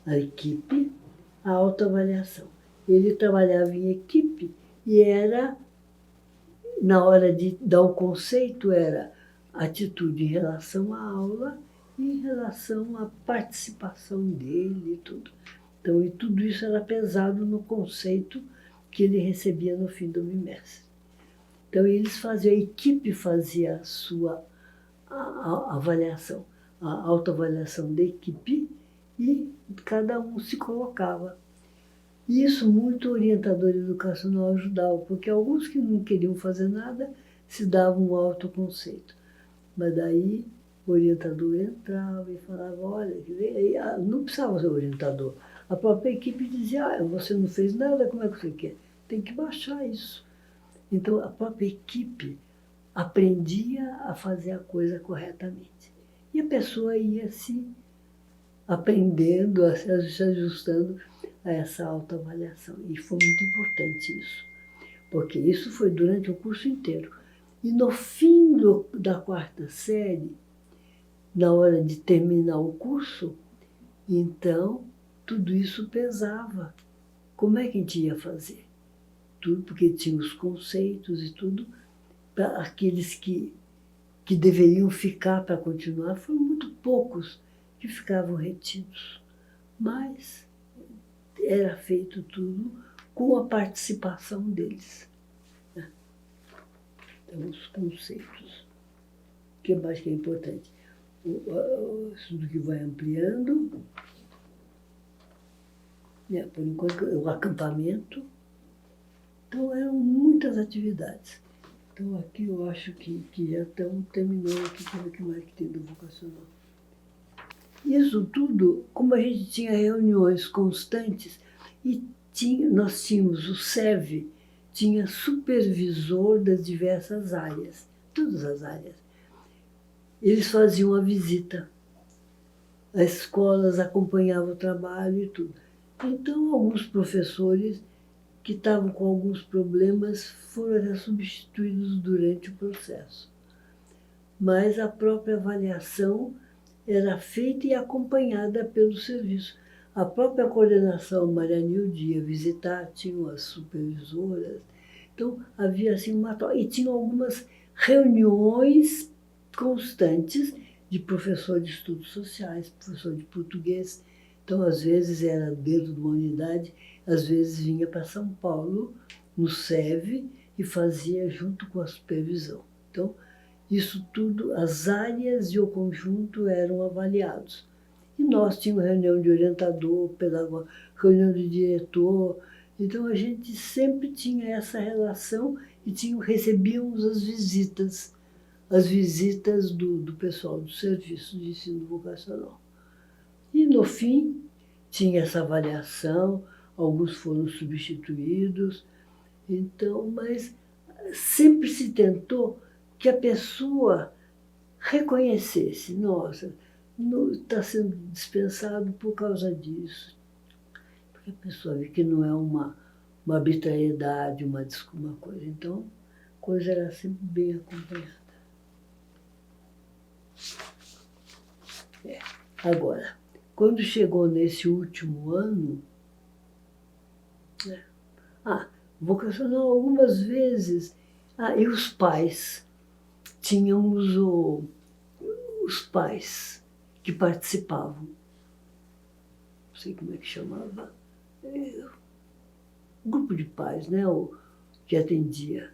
A equipe, a autoavaliação. Ele trabalhava em equipe e era, na hora de dar o conceito, era atitude em relação à aula em relação à participação dele e tudo. Então, e tudo isso era pesado no conceito que ele recebia no fim do bimestre. Então, eles faziam, a equipe fazia a sua avaliação, a autoavaliação da equipe, e cada um se colocava. E isso muito o orientador educacional ajudava, porque alguns que não queriam fazer nada se davam um autoconceito. Mas daí o orientador entrava e falava, olha, não precisava ser orientador. A própria equipe dizia, você não fez nada, como é que você quer? Tem que baixar isso. Então a própria equipe aprendia a fazer a coisa corretamente. E a pessoa ia se aprendendo, se ajustando a essa autoavaliação. E foi muito importante isso, porque isso foi durante o curso inteiro. E no fim da quarta série, na hora de terminar o curso, então tudo isso pesava. Como é que a gente ia fazer? Tudo, porque tinha os conceitos e tudo, para aqueles que deveriam ficar para continuar, foram muito poucos que ficavam retidos. Mas era feito tudo com a participação deles. Então, os conceitos. O que mais que é importante? O estudo que vai ampliando, por enquanto, o acampamento. Então, eram muitas atividades. Então, aqui eu acho que já estamos terminando aqui, para ver o que mais que tem do vocacional. Isso tudo, como a gente tinha reuniões constantes, e nós tínhamos o SEV, tinha supervisor das diversas áreas, todas as áreas. Eles faziam a visita, as escolas acompanhavam o trabalho e tudo. Então, alguns professores que estavam com alguns problemas foram substituídos durante o processo. Mas a própria avaliação era feita e acompanhada pelo serviço. A própria coordenação Maria Nilde ia visitar, tinham as supervisoras. Então, havia assim uma troca. E tinham algumas reuniões constantes de professor de estudos sociais, professor de português. Então, às vezes era dentro de uma unidade, às vezes vinha para São Paulo, no SEV, e fazia junto com a supervisão. Então, isso tudo, as áreas e o conjunto eram avaliados. E nós tínhamos reunião de orientador, pedagogo, reunião de diretor. Então, a gente sempre tinha essa relação e recebíamos as visitas do pessoal do serviço de ensino vocacional. E, no fim, tinha essa avaliação, alguns foram substituídos. Então, mas sempre se tentou que a pessoa reconhecesse, nossa, está sendo dispensado por causa disso. Porque a pessoa vê que não é uma arbitrariedade, uma coisa. Então, a coisa era sempre bem acompanhada. Agora, quando chegou nesse último ano, vocacional algumas vezes, e os pais, tínhamos os pais que participavam, não sei como é que chamava, grupo de pais, né, que atendia.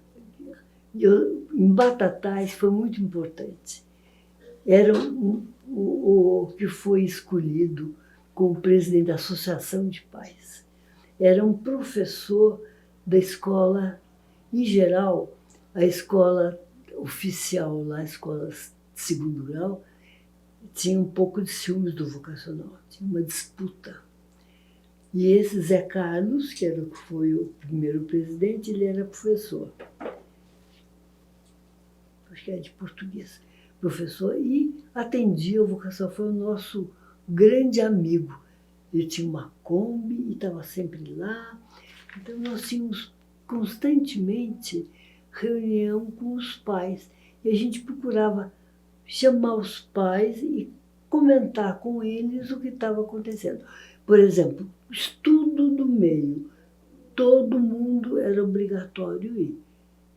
Em Batatais foi muito importante. Era o que foi escolhido como presidente da Associação de Pais. Era um professor da escola, em geral, a escola oficial lá, a escola de segundo grau, tinha um pouco de ciúmes do vocacional, tinha uma disputa. E esse Zé Carlos, que foi o primeiro presidente, ele era professor. Acho que era de português. Professor, e atendia o vocacional, foi o nosso grande amigo. Ele tinha uma Kombi e estava sempre lá. Então, nós tínhamos constantemente reunião com os pais. E a gente procurava chamar os pais e comentar com eles o que estava acontecendo. Por exemplo, estudo do meio. Todo mundo era obrigatório ir.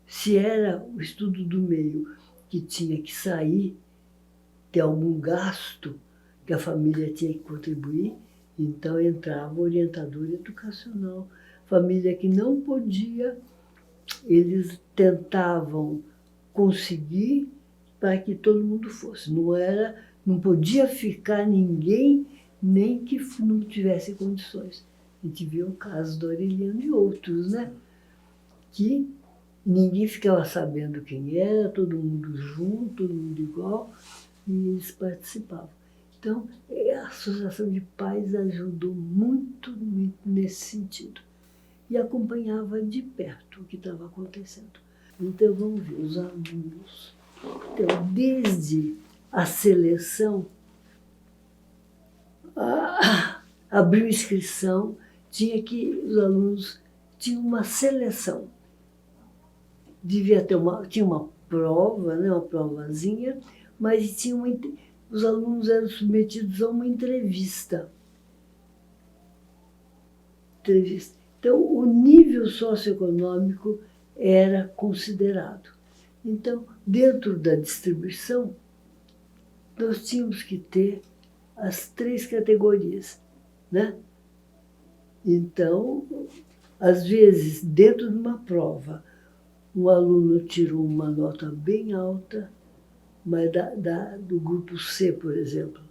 Se era o estudo do meio que tinha que sair, ter algum gasto que a família tinha que contribuir, então entrava o orientador educacional. Família que não podia, eles tentavam conseguir para que todo mundo fosse. Não podia ficar ninguém, nem que não tivesse condições. A gente viu o caso do Aureliano e outros, né? Que ninguém ficava sabendo quem era, todo mundo junto, todo mundo igual, e eles participavam. Então, a Associação de Pais ajudou muito, muito nesse sentido. E acompanhava de perto o que estava acontecendo. Então, vamos ver, os alunos. Então, desde a seleção, abriu inscrição, os alunos tinham uma seleção. Tinha uma prova, né, uma provazinha, mas os alunos eram submetidos a uma entrevista. Então, o nível socioeconômico era considerado. Então, dentro da distribuição, nós tínhamos que ter as 3 categorias, né? Então, às vezes, dentro de uma prova, um aluno tirou uma nota bem alta, mas do grupo C, por exemplo,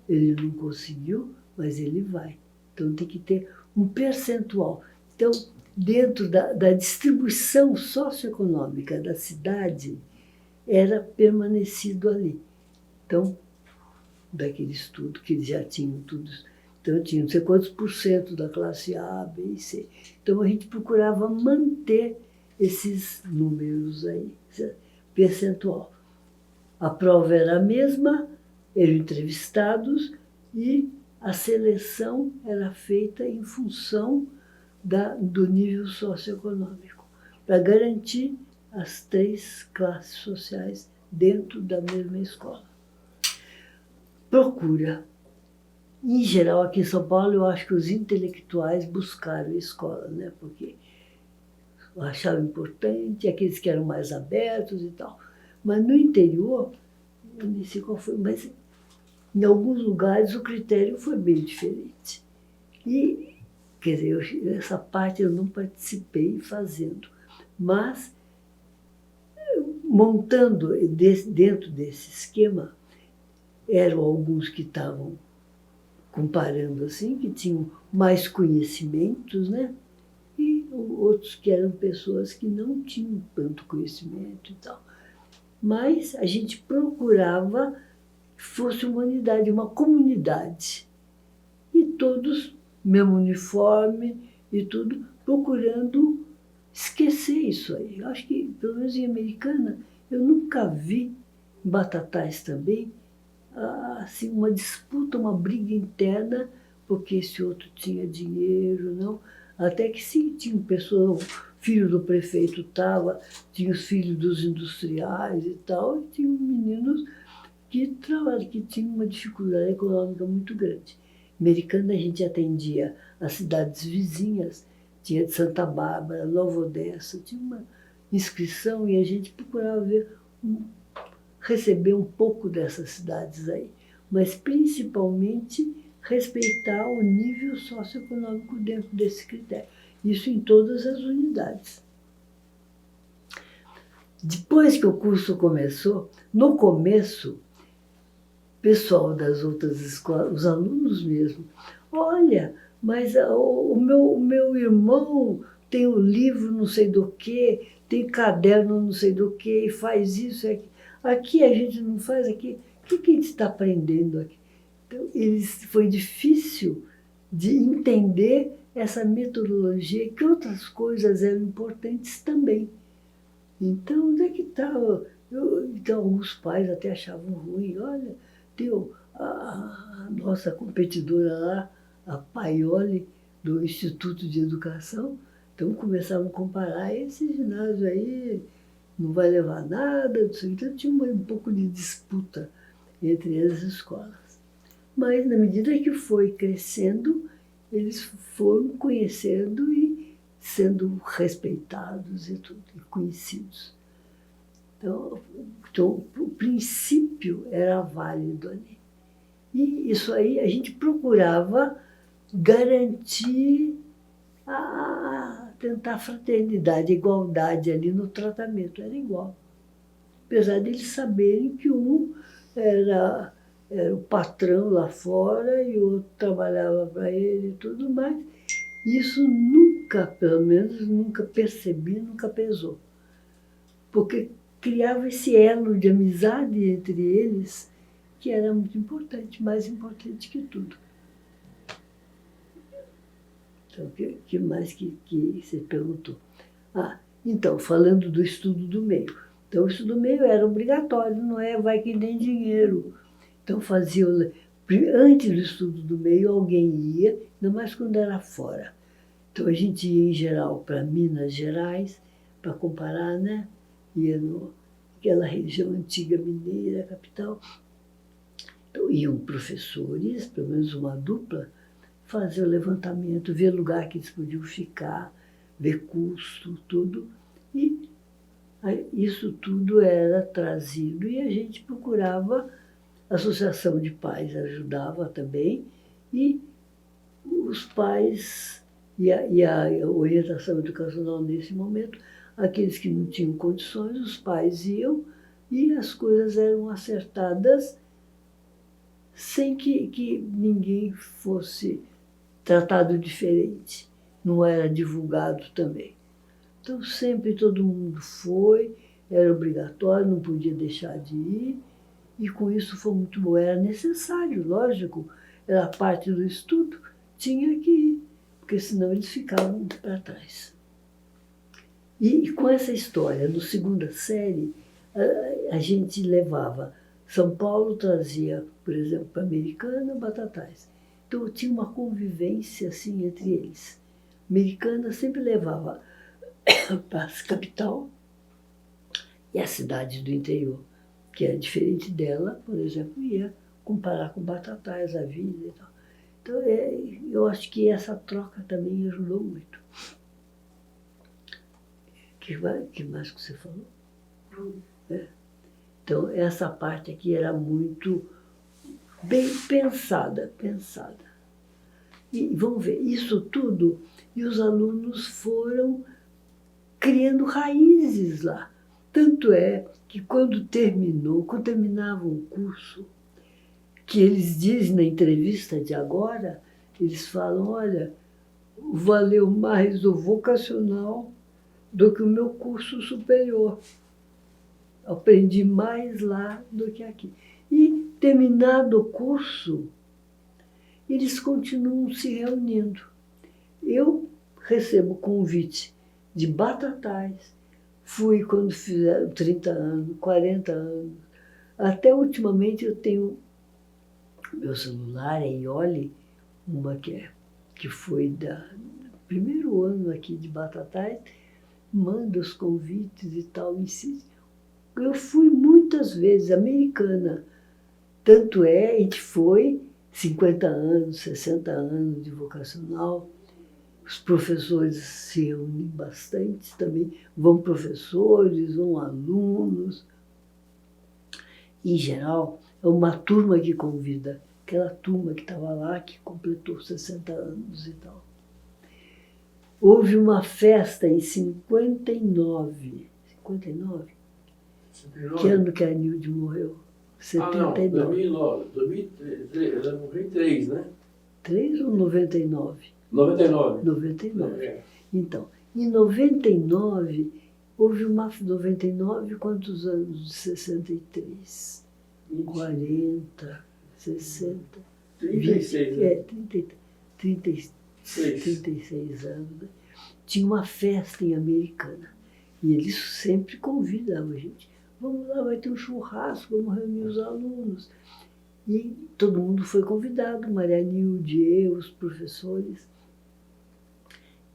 ele não conseguiu, mas ele vai. Então, tem que ter um percentual. Então, dentro da distribuição socioeconômica da cidade, era permanecido ali. Então, daquele estudo que eles já tinham tudo. Então, tinha não sei quantos % da classe A, B e C. Então, a gente procurava manter esses números aí, percentual. A prova era a mesma, eram entrevistados e a seleção era feita em função do nível socioeconômico, para garantir as 3 classes sociais dentro da mesma escola. Procura. Em geral, aqui em São Paulo, eu acho que os intelectuais buscaram a escola, né? Porque achavam importante, aqueles que eram mais abertos e tal. Mas no interior, eu nem sei qual foi, mas em alguns lugares o critério foi bem diferente. E, quer dizer, essa parte eu não participei fazendo, mas montando dentro desse esquema, eram alguns que estavam comparando assim, que tinham mais conhecimentos, né? E outros que eram pessoas que não tinham tanto conhecimento e tal. Mas a gente procurava que fosse uma unidade, uma comunidade. E todos, mesmo uniforme e tudo, procurando esquecer isso aí. Eu acho que, pelo menos em Americana, eu nunca vi, em Batatais também, assim, uma disputa, uma briga interna, porque esse outro tinha dinheiro, não. Até que sim, tinha pessoas, o filho do prefeito estava, tinha os filhos dos industriais e tal, e tinha meninos que tinham uma dificuldade econômica muito grande. Americana, a gente atendia as cidades vizinhas, tinha de Santa Bárbara, Nova Odessa, tinha uma inscrição e a gente procurava receber um pouco dessas cidades aí, mas principalmente respeitar o nível socioeconômico dentro desse critério. Isso em todas as unidades. Depois que o curso começou, no começo, pessoal das outras escolas, os alunos mesmo, olha, mas o meu irmão tem o livro não sei do que, tem caderno não sei do que, e faz isso e aquilo. Aqui a gente não faz, aqui. O que a gente está aprendendo aqui? Então, foi difícil de entender essa metodologia, que outras coisas eram importantes também. Então, onde é que estava? Então, alguns pais até achavam ruim. Olha, tem a nossa competidora lá, a Paioli, do Instituto de Educação. Então, começavam a comparar esse ginásio aí, não vai levar nada, então tinha um pouco de disputa entre as escolas. Mas, na medida que foi crescendo, eles foram conhecendo e sendo respeitados e tudo, e conhecidos. Então, o princípio era válido ali. E isso aí a gente procurava garantir, tentar fraternidade, igualdade ali no tratamento, era igual. Apesar de eles saberem que um era o patrão lá fora e o outro trabalhava para ele e tudo mais. Isso nunca, pelo menos, nunca percebi, nunca pesou. Porque criava esse elo de amizade entre eles que era muito importante, mais importante que tudo. Então, o que mais que você perguntou? Então, falando do estudo do meio. Então, o estudo do meio era obrigatório, não é vai que nem dinheiro. Então, antes do estudo do meio, alguém ia, ainda mais quando era fora. Então, a gente ia, em geral, para Minas Gerais, para comparar, né? Ia naquela região antiga mineira, capital. Então, iam professores, pelo menos uma dupla, fazer o levantamento, ver lugar que eles podiam ficar, ver custo, tudo. E isso tudo era trazido e a gente procurava, a associação de pais ajudava também, e os pais, e a orientação educacional nesse momento, aqueles que não tinham condições, os pais iam e as coisas eram acertadas sem que ninguém fosse tratado diferente. Não era divulgado também. Então, sempre todo mundo foi, era obrigatório, não podia deixar de ir, e com isso foi muito bom. Era necessário, lógico, era parte do estudo, tinha que ir, porque senão eles ficavam para trás. E com essa história, no segunda série, a gente levava. São Paulo trazia, por exemplo, para Americana, Batatais. Então tinha uma convivência assim entre eles. Americana sempre levava para a capital e a cidade do interior, que é diferente dela, por exemplo, ia comparar com Batatais a vida e tal. Então eu acho que essa troca também ajudou muito. Que mais que você falou? Então, essa parte aqui era muito bem pensada. E vamos ver, isso tudo, e os alunos foram criando raízes lá. Tanto é que quando terminava o curso, que eles dizem na entrevista de agora, eles falam, olha, valeu mais o vocacional do que o meu curso superior. Aprendi mais lá do que aqui. E, terminado o curso, eles continuam se reunindo. Eu recebo convite de Batatais, fui quando fizeram 30 anos, 40 anos. Até ultimamente eu tenho meu celular, é Iole, uma que foi do primeiro ano aqui de Batatais, manda os convites e tal, insiste. Eu fui muitas vezes, Americana. Tanto é, a gente foi 50 anos, 60 anos de vocacional. Os professores se reúnem bastante também. Vão professores, vão alunos. Em geral, é uma turma que convida. Aquela turma que estava lá, que completou 60 anos e tal. Houve uma festa em 59. 59? Que ano que a Nilde morreu? 79. Não, 2009. 2003, ela morreu em 3, né? 3 ou 99? 99. 99. Então, em 99, houve uma... 99, quantos anos? De 63. 40, 60. 36, né? 36 anos. Né? Tinha uma festa em Americana. E eles sempre convidavam a gente. Vamos lá, vai ter um churrasco, vamos reunir os alunos. E todo mundo foi convidado, Maria Nilde, eu, os professores.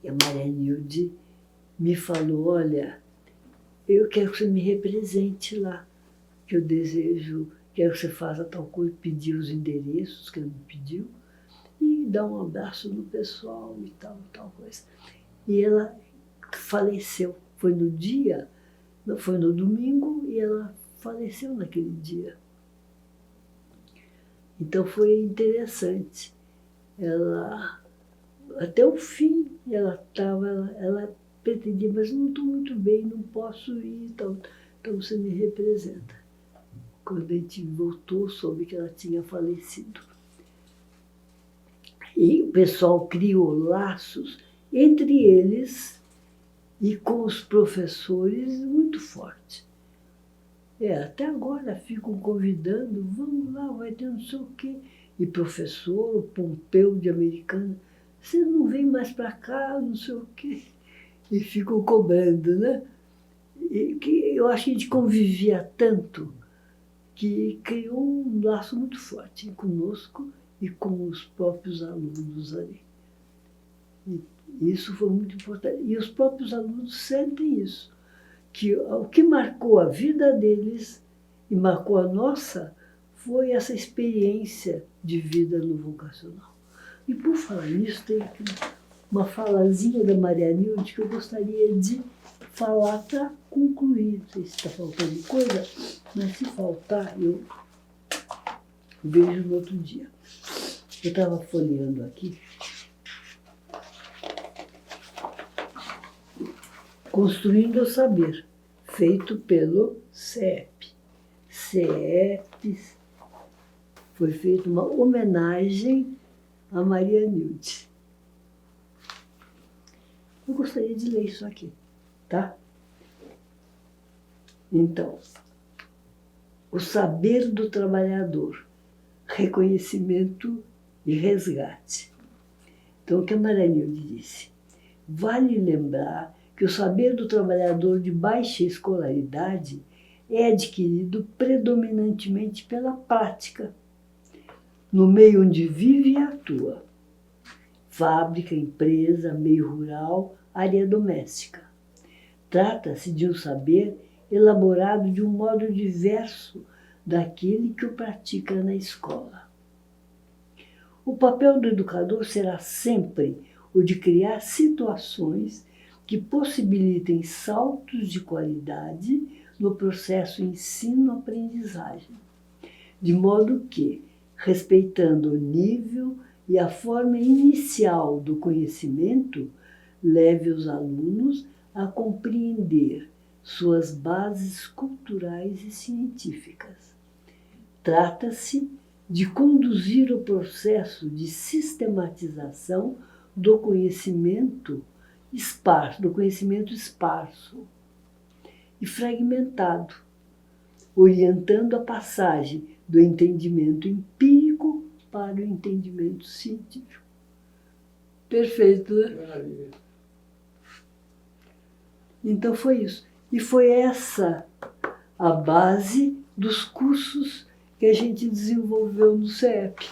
E a Maria Nilde me falou, olha, eu quero que você me represente lá, que eu desejo, quero que você faça tal coisa, pedir os endereços que ela me pediu, e dar um abraço no pessoal e tal coisa. E ela faleceu, foi no dia Foi no domingo e ela faleceu naquele dia. Então foi interessante. Ela, até o fim, ela pretendia, mas não estou muito bem, não posso ir, então você me representa. Quando a gente voltou, soube que ela tinha falecido. E o pessoal criou laços entre eles e com os professores muito fortes. Até agora ficam convidando, vamos lá, vai ter não sei o quê. E professor, o Pompeu de Americana, você não vem mais para cá, não sei o quê. E ficam cobrando, né? E que eu acho que a gente convivia tanto que criou um laço muito forte conosco e com os próprios alunos ali. E isso foi muito importante. E os próprios alunos sentem isso, que o que marcou a vida deles e marcou a nossa foi essa experiência de vida no vocacional. E por falar nisso, tem aqui uma falazinha da Maria Nilde que eu gostaria de falar para concluir. Não sei se está faltando coisa, mas se faltar, eu vejo no outro dia. Eu estava folheando aqui. Construindo o Saber, feito pelo CEP. CEP foi feita uma homenagem a Maria Nilde. Eu gostaria de ler isso aqui, tá? Então, o saber do trabalhador, reconhecimento e resgate. Então, o que a Maria Nilde disse? Vale lembrar que o saber do trabalhador de baixa escolaridade é adquirido predominantemente pela prática, no meio onde vive e atua. Fábrica, empresa, meio rural, área doméstica. Trata-se de um saber elaborado de um modo diverso daquele que o pratica na escola. O papel do educador será sempre o de criar situações que possibilitem saltos de qualidade no processo ensino-aprendizagem, de modo que, respeitando o nível e a forma inicial do conhecimento, leve os alunos a compreender suas bases culturais e científicas. Trata-se de conduzir o processo de sistematização do conhecimento esparso e fragmentado, orientando a passagem do entendimento empírico para o entendimento científico. Perfeito, né? Maravilha. Então foi isso. E foi essa a base dos cursos que a gente desenvolveu no CEP.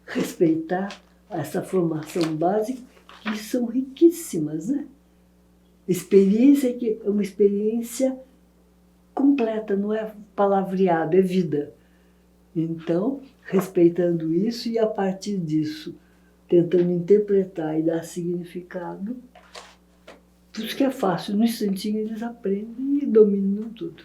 Respeitar essa formação básica, que são riquíssimas, né? Experiência que é uma experiência completa, não é palavreado, é vida. Então, respeitando isso e a partir disso, tentando interpretar e dar significado, tudo que é fácil, no instantinho eles aprendem e dominam tudo.